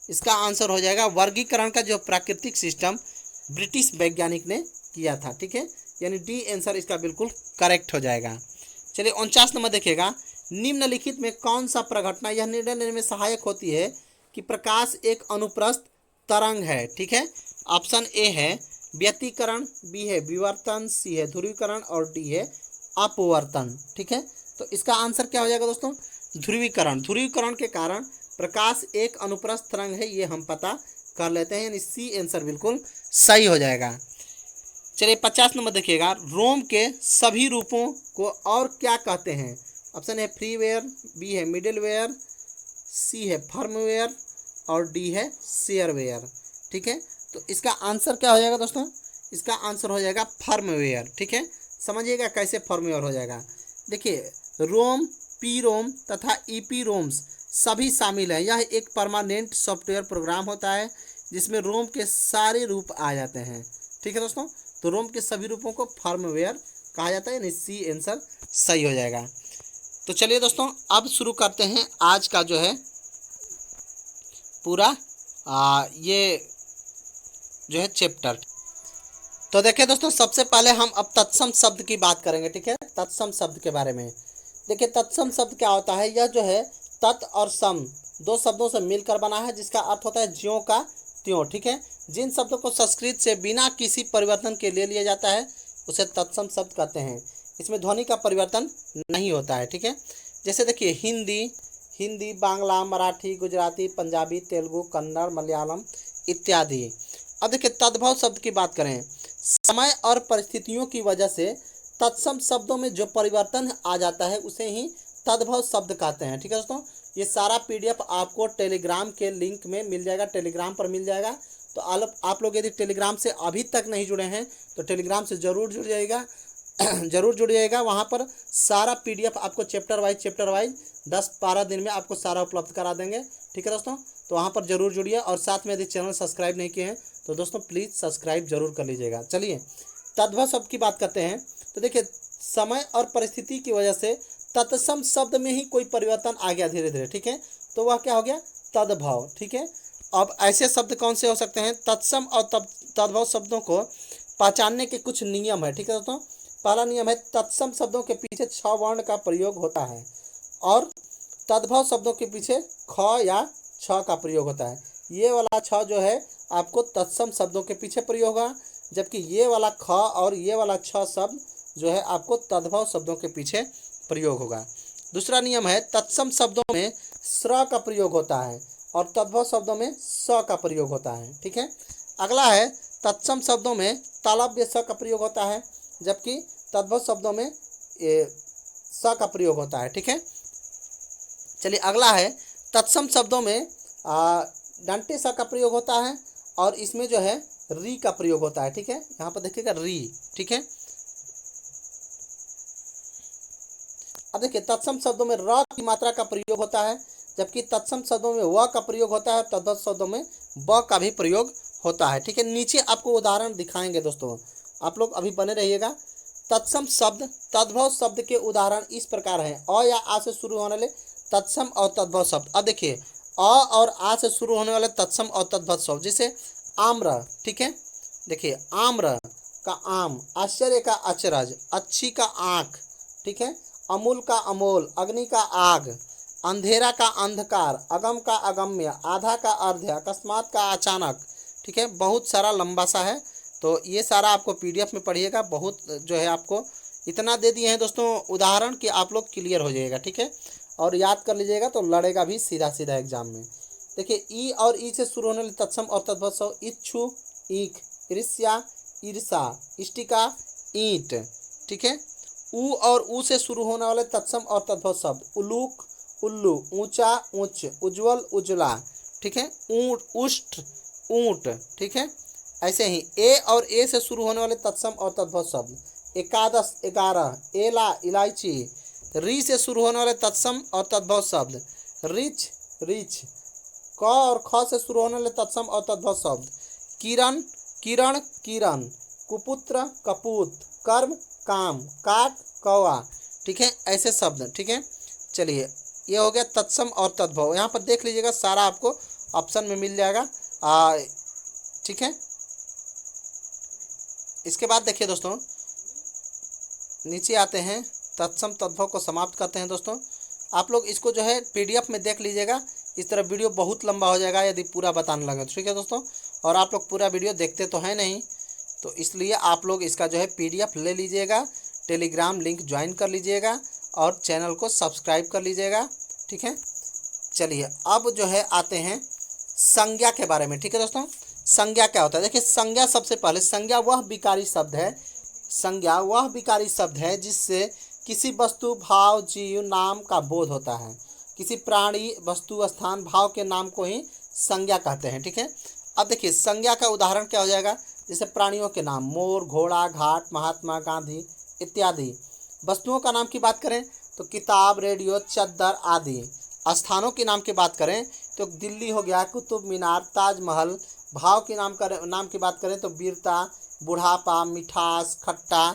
इसका आंसर हो जाएगा वर्गीकरण का जो प्राकृतिक सिस्टम ब्रिटिश वैज्ञानिक ने किया था। ठीक है, यानी डी आंसर इसका बिल्कुल करेक्ट हो जाएगा। चलिए 49 नंबर देखिएगा, निम्नलिखित में कौन सा प्रघटना यह निर्णय लेने में सहायक होती है कि प्रकाश एक अनुप्रस्थ तरंग है? ठीक है, ऑप्शन ए है व्यतिकरण, बी है विवर्तन, सी है ध्रुवीकरण और डी है अपवर्तन। ठीक है, तो इसका आंसर क्या हो जाएगा दोस्तों? ध्रुवीकरण। ध्रुवीकरण के कारण प्रकाश एक अनुप्रस्थ तरंग है, ये हम पता कर लेते हैं, यानी सी आंसर बिल्कुल सही हो जाएगा। चलिए 50 नंबर देखिएगा, रोम के सभी रूपों को और क्या कहते हैं? ऑप्शन है फ्रीवेयर, बी है मिडिलवेयर, सी है फर्मवेयर और डी है शेयरवेयर। ठीक है, तो इसका आंसर क्या हो जाएगा दोस्तों? इसका आंसर हो जाएगा फर्मवेयर। ठीक है, समझिएगा कैसे फर्मवेयर हो जाएगा। देखिए रोम, पी रोम तथा ईपी रोम्स सभी शामिल है। यह एक परमानेंट सॉफ्टवेयर प्रोग्राम होता है जिसमें रोम के सारे रूप आ जाते हैं। ठीक है दोस्तों, तो रोम के सभी रूपों को फर्मवेयर कहा जाता है, यानी सी आंसर सही हो जाएगा। तो चलिए दोस्तों अब शुरू करते हैं आज का जो है पूरा ये जो है चैप्टर। तो देखिए दोस्तों, सबसे पहले हम अब तत्सम शब्द की बात करेंगे। ठीक है, तत्सम शब्द के बारे में देखिए, तत्सम शब्द क्या होता है? यह जो है तत् और सम दो शब्दों से मिलकर बना है, जिसका अर्थ होता है ज्यों का त्यों। ठीक है, जिन शब्दों को संस्कृत से बिना किसी परिवर्तन के ले लिया जाता है उसे तत्सम शब्द कहते हैं। इसमें ध्वनि का परिवर्तन नहीं होता है। ठीक है, जैसे देखिए हिंदी, बांग्ला, मराठी, गुजराती, पंजाबी, तेलुगु, कन्नड़, मलयालम इत्यादि। अब देखिए तद्भव शब्द की बात करें, समय और परिस्थितियों की वजह से तत्सम शब्दों में जो परिवर्तन आ जाता है उसे ही तद्भव शब्द कहते हैं। ठीक है दोस्तों, ये सारा पीडीएफ आपको टेलीग्राम के लिंक में मिल जाएगा, टेलीग्राम पर मिल जाएगा। तो आप लोग यदि टेलीग्राम से अभी तक नहीं जुड़े हैं तो टेलीग्राम से ज़रूर जुड़ जाइएगा जरूर जुड़ जाइएगा। वहाँ पर सारा पीडीएफ आपको चैप्टर वाइज 10-12 दिन में आपको सारा उपलब्ध करा देंगे। ठीक है दोस्तों, तो वहाँ पर जरूर जुड़िए और साथ में यदि चैनल सब्सक्राइब नहीं किए हैं तो दोस्तों प्लीज़ सब्सक्राइब जरूर कर लीजिएगा। चलिए तद्भव शब्द की बात करते हैं। तो देखिए समय और परिस्थिति की वजह से तत्सम शब्द में ही कोई परिवर्तन आ गया धीरे धीरे। ठीक है, तो वह क्या हो गया? तद्भव। ठीक है, अब ऐसे शब्द कौन से हो सकते हैं? तत्सम और तद्भव शब्दों को पहचानने के कुछ नियम है। ठीक है दोस्तों, पहला नियम है तत्सम शब्दों के पीछे 6 वर्ण का प्रयोग होता है और तद्भव शब्दों के पीछे ख या छ का प्रयोग होता है। ये वाला छ जो है आपको तत्सम शब्दों के पीछे प्रयोग होगा, जबकि ये वाला ख और ये वाला छ शब्द जो है आपको तद्भव शब्दों के पीछे प्रयोग होगा। दूसरा नियम है तत्सम शब्दों में स्र का प्रयोग होता है और तद्भव शब्दों में स का प्रयोग होता है। ठीक है, अगला है तत्सम शब्दों में तालव्य स का प्रयोग होता है, जबकि तद्भव शब्दों में स का प्रयोग होता है। ठीक है, चलिए अगला है तत्सम शब्दों में डंटे स का प्रयोग होता है और इसमें जो है री का प्रयोग होता है। ठीक है, यहाँ पर देखिएगा री। ठीक है, अब देखिए तत्सम शब्दों में र की मात्रा का प्रयोग होता है, जबकि तत्सम शब्दों में व का प्रयोग होता है, तद्भव शब्दों में ब का भी प्रयोग होता है। ठीक है, नीचे आपको उदाहरण दिखाएंगे दोस्तों, आप लोग अभी बने रहिएगा। तत्सम शब्द तद्भव शब्द के उदाहरण इस प्रकार हैं। अ या आ से शुरू होने वाले तत्सम और तद्भव शब्द। अब देखिए अ और आ से शुरू होने वाले तत्सम और तद्भव शब्द, जैसे आम्र। ठीक है, देखिए आम्र का आम, आश्चर्य का अचरज, अच्छी का आँख। ठीक है, अमूल का अमोल, अग्नि का आग, अंधेरा का अंधकार, अगम का अगम्य, आधा का अर्ध्य, अकस्मात का अचानक। ठीक है, बहुत सारा लंबा सा है, तो ये सारा आपको पीडीएफ में पढ़िएगा। बहुत जो है आपको इतना दे दिए हैं दोस्तों उदाहरण कि आप लोग क्लियर हो जाइएगा। ठीक है, और याद कर लीजिएगा तो लड़ेगा भी सीधा सीधा एग्जाम में। देखिए ई और ई से शुरू होने वाले तत्सम और तद्भव शब्द इच्छु, ईख, ईर्ष्या, ईर्षा, इष्टिका, ईंट। ठीक है, ऊ और ऊ से शुरू होने वाले तत्सम और तद्भव शब्द, उलूक उल्लू, ऊंचा उच्च, उज्जवल उज्ज्वला, ठीक है, ऊंट उष्ट ऊंट, ठीक है। ऐसे ही ए और ए से शुरू होने वाले तत्सम और तद्भव शब्द, एकादश 11, एला इलायची, री से शुरू होने वाले तत्सम और तद्भव शब्द, रिच रिच, क और ख से शुरू होने वाले तत्सम और तद्भव शब्द, किरण किरण किरण, कुपुत्र कपूत, कर्म काम, काट कौवा, ठीक है, ऐसे शब्द, ठीक है। चलिए ये हो गया तत्सम और तद्भव। यहाँ पर देख लीजिएगा सारा आपको ऑप्शन में मिल जाएगा, ठीक है। इसके बाद देखिए दोस्तों, नीचे आते हैं, तत्सम तद्भव को समाप्त करते हैं दोस्तों। आप लोग इसको जो है पीडीएफ में देख लीजिएगा, इस तरह वीडियो बहुत लंबा हो जाएगा यदि पूरा बताने लगे, ठीक है दोस्तों। और आप लोग पूरा वीडियो देखते तो हैं नहीं, तो इसलिए आप लोग इसका जो है पीडीएफ ले लीजिएगा, टेलीग्राम लिंक ज्वाइन कर लीजिएगा और चैनल को सब्सक्राइब कर लीजिएगा, ठीक है। चलिए अब जो है आते हैं संज्ञा के बारे में, ठीक है दोस्तों। संज्ञा क्या होता है? देखिए संज्ञा, सबसे पहले संज्ञा वह विकारी शब्द है, संज्ञा वह विकारी शब्द है जिससे किसी वस्तु भाव जीव नाम का बोध होता है। किसी प्राणी वस्तु स्थान भाव के नाम को ही संज्ञा कहते हैं, ठीक है। अब देखिए संज्ञा का उदाहरण क्या हो जाएगा, जैसे प्राणियों के नाम मोर, घोड़ा, घाट, महात्मा गांधी इत्यादि। वस्तुओं का नाम की बात करें तो किताब, रेडियो, चद्दर आदि। स्थानों के नाम की बात करें तो दिल्ली हो गया, कुतुब मीनार, ताजमहल। भाव के नाम की बात करें तो वीरता, बुढ़ापा, मिठास, खट्टा,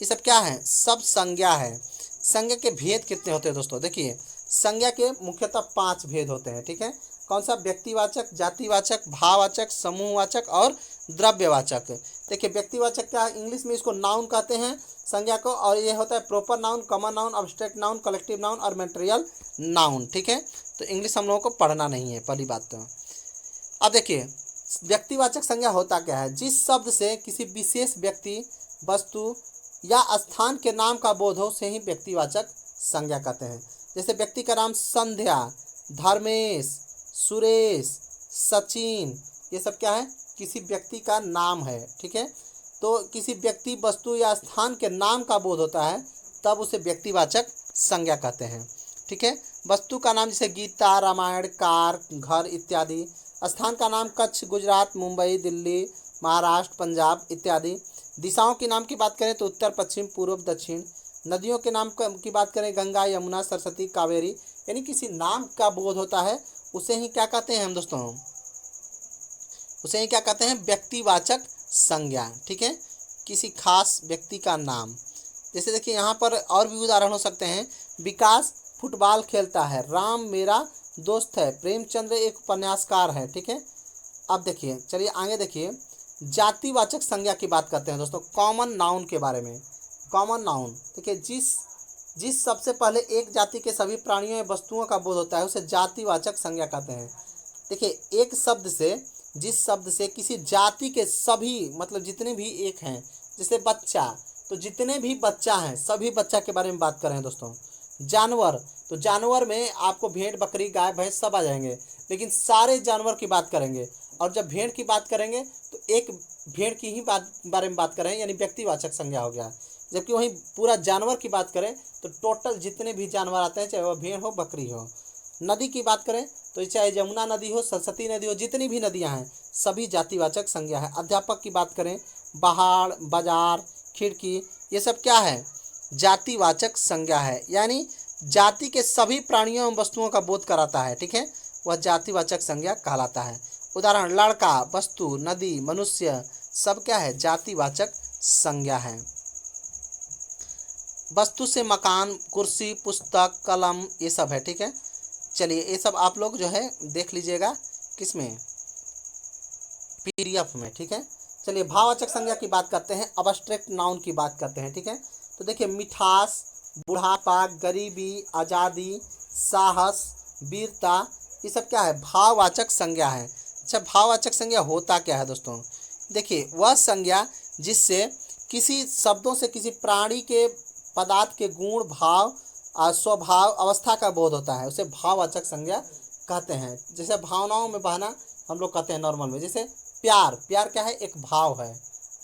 ये सब क्या है? सब संज्ञा है। संज्ञा के भेद कितने होते हैं दोस्तों? देखिए संज्ञा के मुख्यतः 5 भेद होते हैं, ठीक है। कौन सा? व्यक्तिवाचक, जातिवाचक, भाववाचक, समूहवाचक और द्रव्यवाचक। देखिए व्यक्तिवाचक क्या है? इंग्लिश में इसको नाउन कहते हैं संज्ञा को, और ये होता है proper noun, common noun, abstract noun, collective noun और मटेरियल नाउन, ठीक है। तो इंग्लिश हम लोगों को पढ़ना नहीं है, पहली बात तो। अब देखिए व्यक्तिवाचक संज्ञा होता क्या है? जिस शब्द से किसी विशेष व्यक्ति, वस्तु या स्थान के नाम का बोध हो उसे ही व्यक्तिवाचक संज्ञा कहते हैं। जैसे व्यक्ति का नाम संध्या, धर्मेश, सुरेश, सचिन, ये सब क्या है? किसी व्यक्ति का नाम है, ठीक है। तो किसी व्यक्ति, वस्तु या स्थान के नाम का बोध होता है तब उसे व्यक्तिवाचक संज्ञा कहते हैं, ठीक है। वस्तु का नाम जैसे गीता, रामायण, कार, घर इत्यादि। स्थान का नाम कच्छ, गुजरात, मुंबई, दिल्ली, महाराष्ट्र, पंजाब इत्यादि। दिशाओं के नाम की बात करें तो उत्तर, पश्चिम, पूर्व, दक्षिण। नदियों के नाम की बात करें गंगा, यमुना, सरस्वती, कावेरी। यानी किसी नाम का बोध होता है उसे ही क्या कहते हैं हम दोस्तों? उसे ही क्या कहते हैं? व्यक्तिवाचक संज्ञा, ठीक है। किसी खास व्यक्ति का नाम। जैसे देखिए यहाँ पर और भी उदाहरण हो सकते हैं। विकास फुटबॉल खेलता है, राम मेरा दोस्त है, प्रेमचंद्र एक उपन्यासकार है, ठीक है। अब देखिए चलिए आगे देखिए, जातिवाचक संज्ञा की बात करते हैं दोस्तों, कॉमन नाउन के बारे में। कॉमन नाउन देखिए, जिस सबसे पहले एक जाति के सभी प्राणियों या वस्तुओं का बोध होता है उसे जातिवाचक संज्ञा कहते हैं। देखिए एक शब्द से, जिस शब्द से किसी जाति के सभी, मतलब जितने भी एक हैं, जैसे बच्चा, तो जितने भी बच्चा हैं सभी बच्चा के बारे में बात कर रहे हैं दोस्तों। जानवर, तो जानवर में आपको भेड़, बकरी, गाय, भैंस सब आ जाएंगे, लेकिन सारे जानवर की बात करेंगे। और जब भेड़ की बात करेंगे तो एक भेड़ की ही बारे में बात कर रहे हैं, यानी व्यक्तिवाचक संज्ञा हो गया। जबकि वहीं पूरा जानवर की बात करें तो टोटल जितने भी जानवर आते हैं, चाहे वह भेड़ हो, बकरी हो। नदी की बात करें तो चाहे यमुना नदी हो, सरस्वती नदी हो, जितनी भी नदियां हैं सभी जातिवाचक संज्ञा है। अध्यापक की बात करें, पहाड़, बाजार, खिड़की, ये सब क्या है? जातिवाचक संज्ञा है, यानी जाति के सभी प्राणियों एवं वस्तुओं का बोध कराता है, ठीक है। वह जातिवाचक संज्ञा कहलाता है। उदाहरण लड़का, वस्तु, नदी, मनुष्य, सब क्या है? जातिवाचक संज्ञा है। वस्तु से मकान, कुर्सी, पुस्तक, कलम, ये सब है, ठीक है। चलिए ये सब आप लोग जो है देख लीजिएगा, किसमें? पीडीएफ में, ठीक है। चलिए भाववाचक संज्ञा की बात करते हैं, अब्स्ट्रैक्ट नाउन की बात करते हैं, ठीक है। तो देखिए मिठास, बुढ़ापा, गरीबी, आज़ादी, साहस, वीरता, ये सब क्या है? भाववाचक संज्ञा है। अच्छा भाववाचक संज्ञा होता क्या है दोस्तों? देखिए वह संज्ञा जिससे किसी शब्दों से किसी प्राणी के, पदार्थ के गुण, भाव, स्वभाव, अवस्था का बोध होता है उसे भाववाचक संज्ञा कहते हैं। जैसे भावनाओं में बहना हम लोग कहते हैं नॉर्मल में। जैसे प्यार, प्यार क्या है? एक भाव है,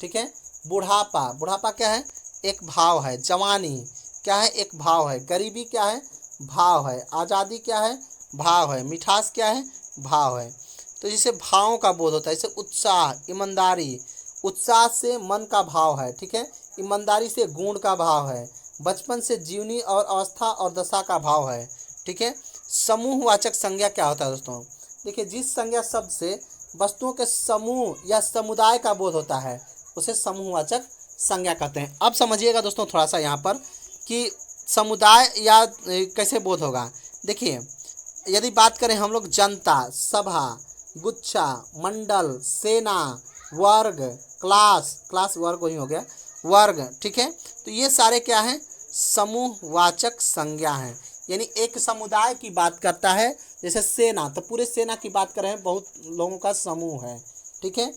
ठीक है। बुढ़ापा, बुढ़ापा क्या है? एक भाव है। जवानी, क्या है, एक भाव है। गरीबी क्या है, भाव है। आज़ादी क्या है, भाव है। मिठास क्या है, भाव है। तो जिसे भावों का बोध होता है, जैसे उत्साह, ईमानदारी। उत्साह से मन का भाव है, ठीक है। ईमानदारी से गुण का भाव है। बचपन से जीवनी और अवस्था और दशा का भाव है, ठीक है। समूहवाचक संज्ञा क्या होता है दोस्तों? देखिए, जिस संज्ञा शब्द से वस्तुओं के समूह या समुदाय का बोध होता है उसे समूहवाचक संज्ञा कहते हैं। अब समझिएगा दोस्तों थोड़ा सा यहाँ पर कि समुदाय या कैसे बोध होगा। देखिए, यदि बात करें हम लोग जनता, सभा, गुच्छा, मंडल, सेना, वर्ग, क्लास वर्ग वही हो गया, वर्ग, ठीक है। तो ये सारे क्या हैं, समूहवाचक संज्ञा हैं। यानी एक समुदाय की बात करता है, जैसे सेना, तो पूरे सेना की बात कर रहे हैं, बहुत लोगों का समूह है, ठीक है।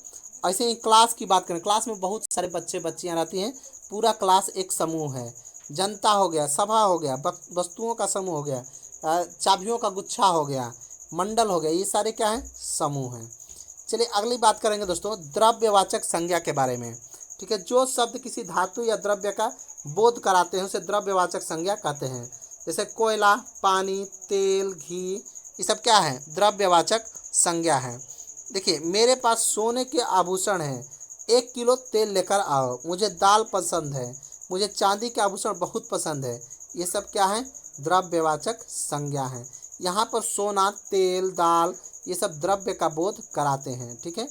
ऐसे ही क्लास की बात करें, क्लास में बहुत सारे बच्चे बच्चियां रहती हैं, पूरा क्लास एक समूह है। जनता हो गया, सभा हो गया, वस्तुओं का समूह हो गया, चाबियों का गुच्छा हो गया, मंडल हो गया, ये सारे क्या हैं, समूह हैं। चलिए अगली बात करेंगे दोस्तों द्रव्यवाचक संज्ञा के बारे में, ठीक है। जो शब्द किसी धातु या द्रव्य का बोध कराते हैं उसे द्रव्यवाचक संज्ञा कहते हैं। जैसे कोयला, पानी, तेल, घी, ये सब क्या है, द्रव्यवाचक संज्ञा है। देखिए, मेरे पास सोने के आभूषण हैं, 1 किलो तेल लेकर आओ। मुझे दाल पसंद है, मुझे चांदी के आभूषण बहुत पसंद है। ये सब क्या है, द्रव्यवाचक संज्ञा है। यहाँ पर सोना, तेल, दाल, ये सब द्रव्य का बोध कराते हैं, ठीक है।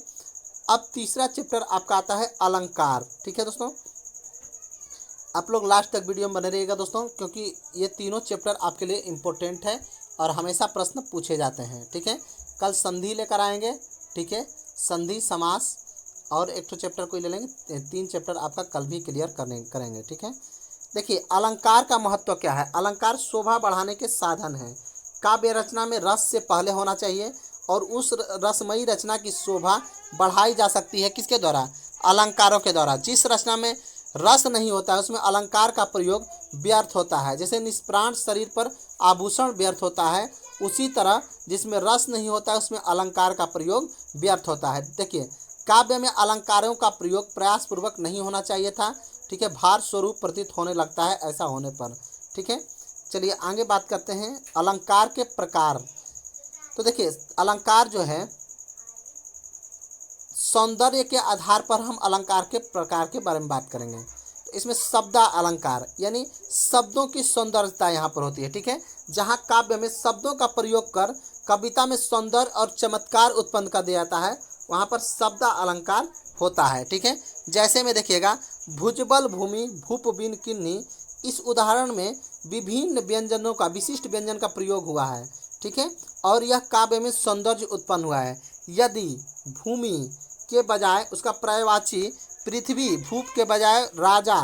अब तीसरा चैप्टर आपका आता है अलंकार, ठीक है दोस्तों। आप लोग लास्ट तक वीडियो में बने रहिएगा दोस्तों, क्योंकि ये तीनों चैप्टर आपके लिए इम्पोर्टेंट है और हमेशा प्रश्न पूछे जाते हैं, ठीक है। कल संधि लेकर आएंगे, ठीक है, संधि, समास और एक तो चैप्टर कोई ले लेंगे, 3 चैप्टर आपका कल भी क्लियर करेंगे, ठीक है। देखिए, अलंकार का महत्व क्या है। अलंकार शोभा बढ़ाने के साधन हैं। काव्य रचना में रस से पहले होना चाहिए और उस रसमयी रचना की शोभा बढ़ाई जा सकती है किसके द्वारा, अलंकारों के द्वारा। जिस रचना में रस नहीं होता है उसमें अलंकार का प्रयोग व्यर्थ होता है। जैसे निष्प्राण शरीर पर आभूषण व्यर्थ होता है, उसी तरह जिसमें रस नहीं होता है उसमें अलंकार का प्रयोग व्यर्थ होता है। देखिए, काव्य में अलंकारों का प्रयोग प्रयासपूर्वक नहीं होना चाहिए था, ठीक है। भार स्वरूप प्रतीत होने लगता है ऐसा होने पर, ठीक है। चलिए आगे बात करते हैं अलंकार के प्रकार। तो देखिए, अलंकार जो है सौंदर्य के आधार पर हम अलंकार के प्रकार के बारे में बात करेंगे। तो इसमें शब्दा अलंकार यानी शब्दों की सौंदर्यता यहाँ पर होती है, ठीक है। जहाँ काव्य में शब्दों का प्रयोग कर कविता में सौंदर्य और चमत्कार उत्पन्न कर दिया जाता है, वहाँ पर शब्दा अलंकार होता है, ठीक है। जैसे में देखिएगा, भुजबल भूमि भूप बिन किन्नी, इस उदाहरण में विभिन्न व्यंजनों का, विशिष्ट व्यंजन का प्रयोग हुआ है, ठीक है। और यह काव्य में सौंदर्य उत्पन्न हुआ है। यदि भूमि के बजाय उसका पर्यायवाची पृथ्वी, भूप के बजाय राजा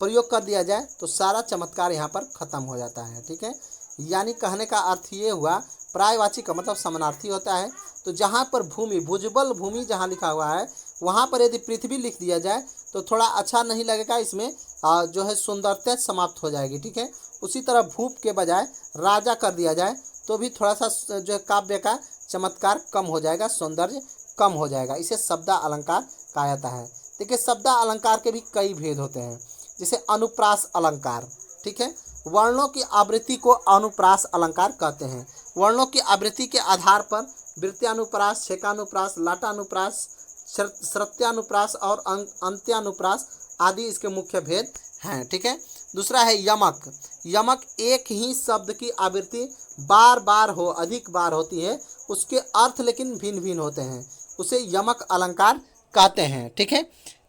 प्रयोग कर दिया जाए तो सारा चमत्कार यहाँ पर खत्म हो जाता है, ठीक है। यानी कहने का अर्थ ये हुआ, पर्यायवाची का मतलब समानार्थी होता है। तो जहाँ पर भूमि, भुजबल भूमि जहाँ लिखा हुआ है वहाँ पर यदि पृथ्वी लिख दिया जाए तो थोड़ा अच्छा नहीं लगेगा, इसमें जो है सुंदरता समाप्त हो जाएगी, ठीक है। उसी तरह भूप के बजाय राजा कर दिया जाए तो भी थोड़ा सा जो है काव्य का चमत्कार कम हो जाएगा, सौंदर्य कम हो जाएगा। इसे शब्दा अलंकार कहा जाता है। देखिए, शब्दा अलंकार के भी कई भेद होते हैं। जैसे अनुप्रास अलंकार, ठीक है। वर्णों की आवृत्ति को अनुप्रास अलंकार कहते हैं। वर्णों की आवृत्ति के आधार पर वृत्त्यानुप्रास, छेकानुप्रास, लाटानुप्रास, श्रुत्यानुप्रास और अंत्यानुप्रास आदि इसके मुख्य भेद हैं, ठीक है। दूसरा है यमक। यमक एक ही शब्द की आवृत्ति बार बार हो, अधिक बार होती है, उसके अर्थ लेकिन भिन्न भिन्न होते हैं, उसे यमक अलंकार कहते हैं, ठीक है।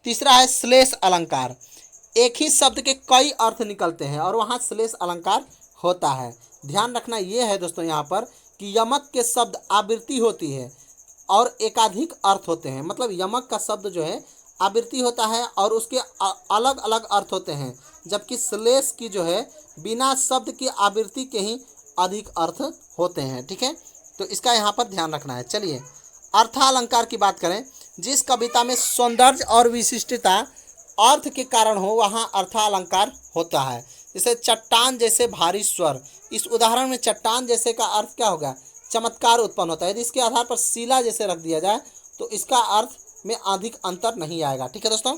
तीसरा है श्लेष अलंकार। एक ही शब्द के कई अर्थ निकलते हैं और वहाँ श्लेष अलंकार होता है। ध्यान रखना ये है दोस्तों यहाँ पर कि यमक के शब्द आवृत्ति होती है और एकाधिक अर्थ होते हैं। मतलब यमक का शब्द जो है आवृत्ति होता है और उसके अलग अलग अर्थ होते हैं, जबकि श्लेष की जो है बिना शब्द की आवृत्ति के ही अधिक अर्थ होते हैं, ठीक है। तो इसका यहाँ पर ध्यान रखना है। चलिए अर्थालंकार की बात करें। जिस कविता में सौंदर्य और विशिष्टता अर्थ के कारण हो वहाँ अर्थालंकार होता है। जैसे चट्टान जैसे भारी स्वर, इस उदाहरण में चट्टान जैसे का अर्थ क्या होगा, चमत्कार उत्पन्न होता है। यदि इसके आधार पर शिला जैसे रख दिया जाए तो इसका अर्थ में अधिक अंतर नहीं आएगा, ठीक है दोस्तों।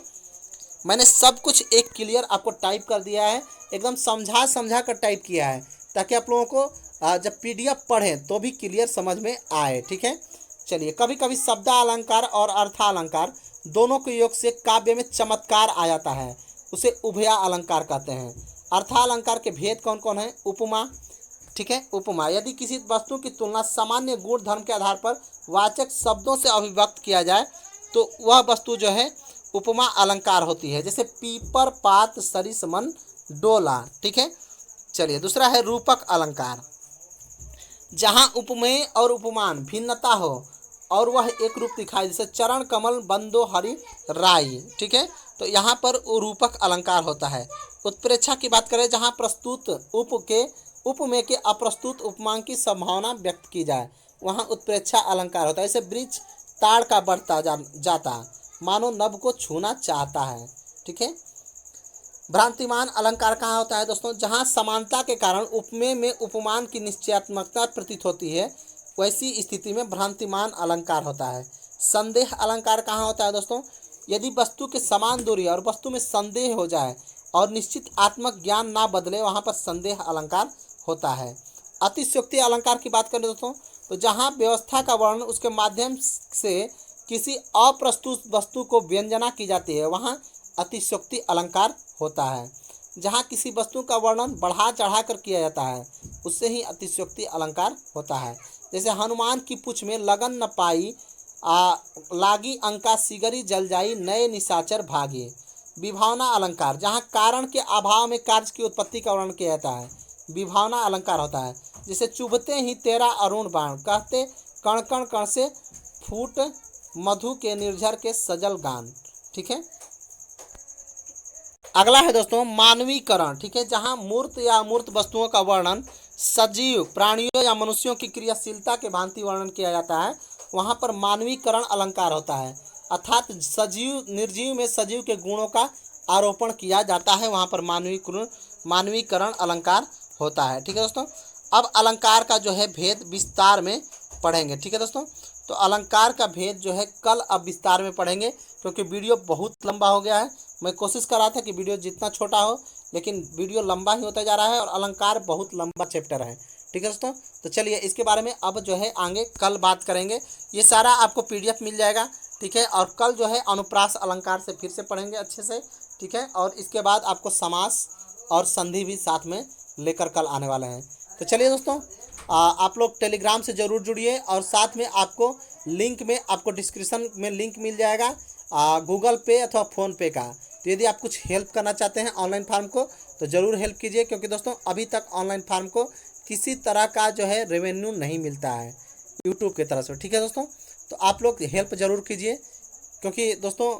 मैंने सब कुछ एक क्लियर आपको टाइप कर दिया है, एकदम समझा समझा कर टाइप किया है, ताकि आप लोगों को जब पीडीएफ पढ़ें तो भी क्लियर समझ में आए। ठीक है, चलिए। कभी कभी शब्दालंकार और अर्थालंकार दोनों के योग से काव्य में चमत्कार आ जाता है, उसे उभया अलंकार कहते हैं। अर्थालंकार के भेद कौन कौन है? उपमा। ठीक है, उपमा यदि किसी वस्तु की तुलना सामान्य गुण धर्म के आधार पर वाचक शब्दों से अभिव्यक्त किया जाए तो वह वस्तु जो है उपमा अलंकार होती है, जैसे पीपर पात सरिस मन डोला। ठीक है, चलिए। दूसरा है रूपक अलंकार, जहां उपमेय और उपमान भिन्नता हो और वह एक रूप दिखाए, जैसे चरण कमल बंदो हरि राई। ठीक है, तो यहाँ पर रूपक अलंकार होता है। उत्प्रेक्षा की बात करें, जहाँ प्रस्तुत उपमेय के अप्रस्तुत उपमान की संभावना व्यक्त की जाए, वहाँ उत्प्रेक्षा अलंकार होता है। जैसे वृक्ष ताड़ का बढ़ता जाता मानो नभ को छूना चाहता है। ठीक है, भ्रांतिमान अलंकार कहाँ होता है दोस्तों? जहाँ समानता के कारण उपमेय में उपमान की निश्चयात्मकता प्रतीत होती है, वैसी स्थिति में भ्रांतिमान अलंकार होता है। संदेह अलंकार कहाँ होता है दोस्तों? यदि वस्तु के समान दूरी और वस्तु में संदेह हो जाए और निश्चित आत्मक ज्ञान ना बदले, वहाँ पर संदेह अलंकार होता है। अतिशयोक्ति अलंकार की बात करें दोस्तों, तो जहाँ व्यवस्था का वर्णन उसके माध्यम से किसी अप्रस्तुत वस्तु को व्यंजना की जाती है, वहाँ अतिशयोक्ति अलंकार होता है। जहाँ किसी वस्तु का वर्णन बढ़ा चढ़ा कर किया जाता है, उससे ही अतिशयोक्ति अलंकार होता है। जैसे हनुमान की पूछ में लगन न पाई लागी अंका सिगरी जल जाई नए निशाचर भागे। विभावना अलंकार, जहाँ कारण के अभाव में कार्य की उत्पत्ति का वर्णन किया जाता है, विभावना अलंकार होता है। जैसे चुभते ही तेरा अरुण बाण, कहते कण कण कण से फूट मधु के निर्झर के सजल गान। ठीक है, अगला है दोस्तों मानवीकरण। ठीक है, जहाँ मूर्त या अमूर्त वस्तुओं का वर्णन सजीव प्राणियों या मनुष्यों की क्रियाशीलता के भांति वर्णन किया जाता है, वहाँ पर मानवीकरण अलंकार होता है। अर्थात सजीव निर्जीव में सजीव के गुणों का आरोपण किया जाता है, वहाँ पर मानवीकरण अलंकार होता है। ठीक है दोस्तों, अब अलंकार का जो है भेद विस्तार में पढ़ेंगे। ठीक है दोस्तों, तो अलंकार का भेद जो है कल अब विस्तार में पढ़ेंगे, क्योंकि वीडियो बहुत लंबा हो गया है। मैं कोशिश कर रहा था कि वीडियो जितना छोटा हो, लेकिन वीडियो लंबा ही होता जा रहा है और अलंकार बहुत लंबा चैप्टर है। ठीक है दोस्तों, तो चलिए इसके बारे में अब जो है आगे कल बात करेंगे। ये सारा आपको पीडीएफ मिल जाएगा। ठीक है, और कल जो है अनुप्रास अलंकार से फिर से पढ़ेंगे अच्छे से। ठीक है, और इसके बाद आपको समास और संधि भी साथ में लेकर कल आने वाले हैं। तो चलिए दोस्तों, आप लोग टेलीग्राम से ज़रूर जुड़िए, और साथ में आपको लिंक में आपको डिस्क्रिप्शन में लिंक मिल जाएगा गूगल पे अथवा फ़ोनपे का। तो यदि आप कुछ हेल्प करना चाहते हैं ऑनलाइन फार्म को, तो ज़रूर हेल्प कीजिए, क्योंकि दोस्तों अभी तक ऑनलाइन फार्म को किसी तरह का जो है रेवेन्यू नहीं मिलता है यूट्यूब की तरफ से। ठीक है दोस्तों, तो आप लोग हेल्प ज़रूर कीजिए, क्योंकि दोस्तों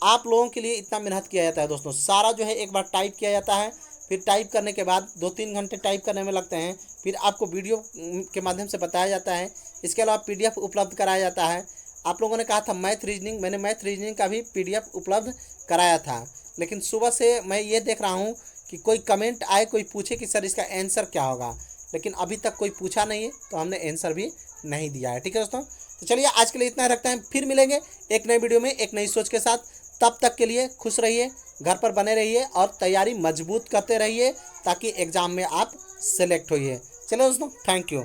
आप लोगों के लिए इतना मेहनत किया जाता है। दोस्तों सारा जो है एक बार टाइप किया जाता है, फिर टाइप करने के बाद 2-3 घंटे टाइप करने में लगते हैं, फिर आपको वीडियो के माध्यम से बताया जाता है। इसके अलावा पीडीएफ उपलब्ध कराया जाता है। आप लोगों ने कहा था मैथ रीजनिंग, मैंने मैथ रीजनिंग का भी पीडीएफ उपलब्ध कराया था, लेकिन सुबह से मैं ये देख रहा हूँ कि कोई कमेंट आए, कोई पूछे कि सर इसका आंसर क्या होगा, लेकिन अभी तक कोई पूछा नहीं है, तो हमने आंसर भी नहीं दिया है। ठीक है दोस्तों, तो चलिए आज के लिए इतना रखते हैं, फिर मिलेंगे एक नई वीडियो में एक नई सोच के साथ। तब तक के लिए खुश रहिए, घर पर बने रहिए और तैयारी मजबूत करते रहिए, ताकि एग्ज़ाम में आप सेलेक्ट होइए। चलो दोस्तों, थैंक यू।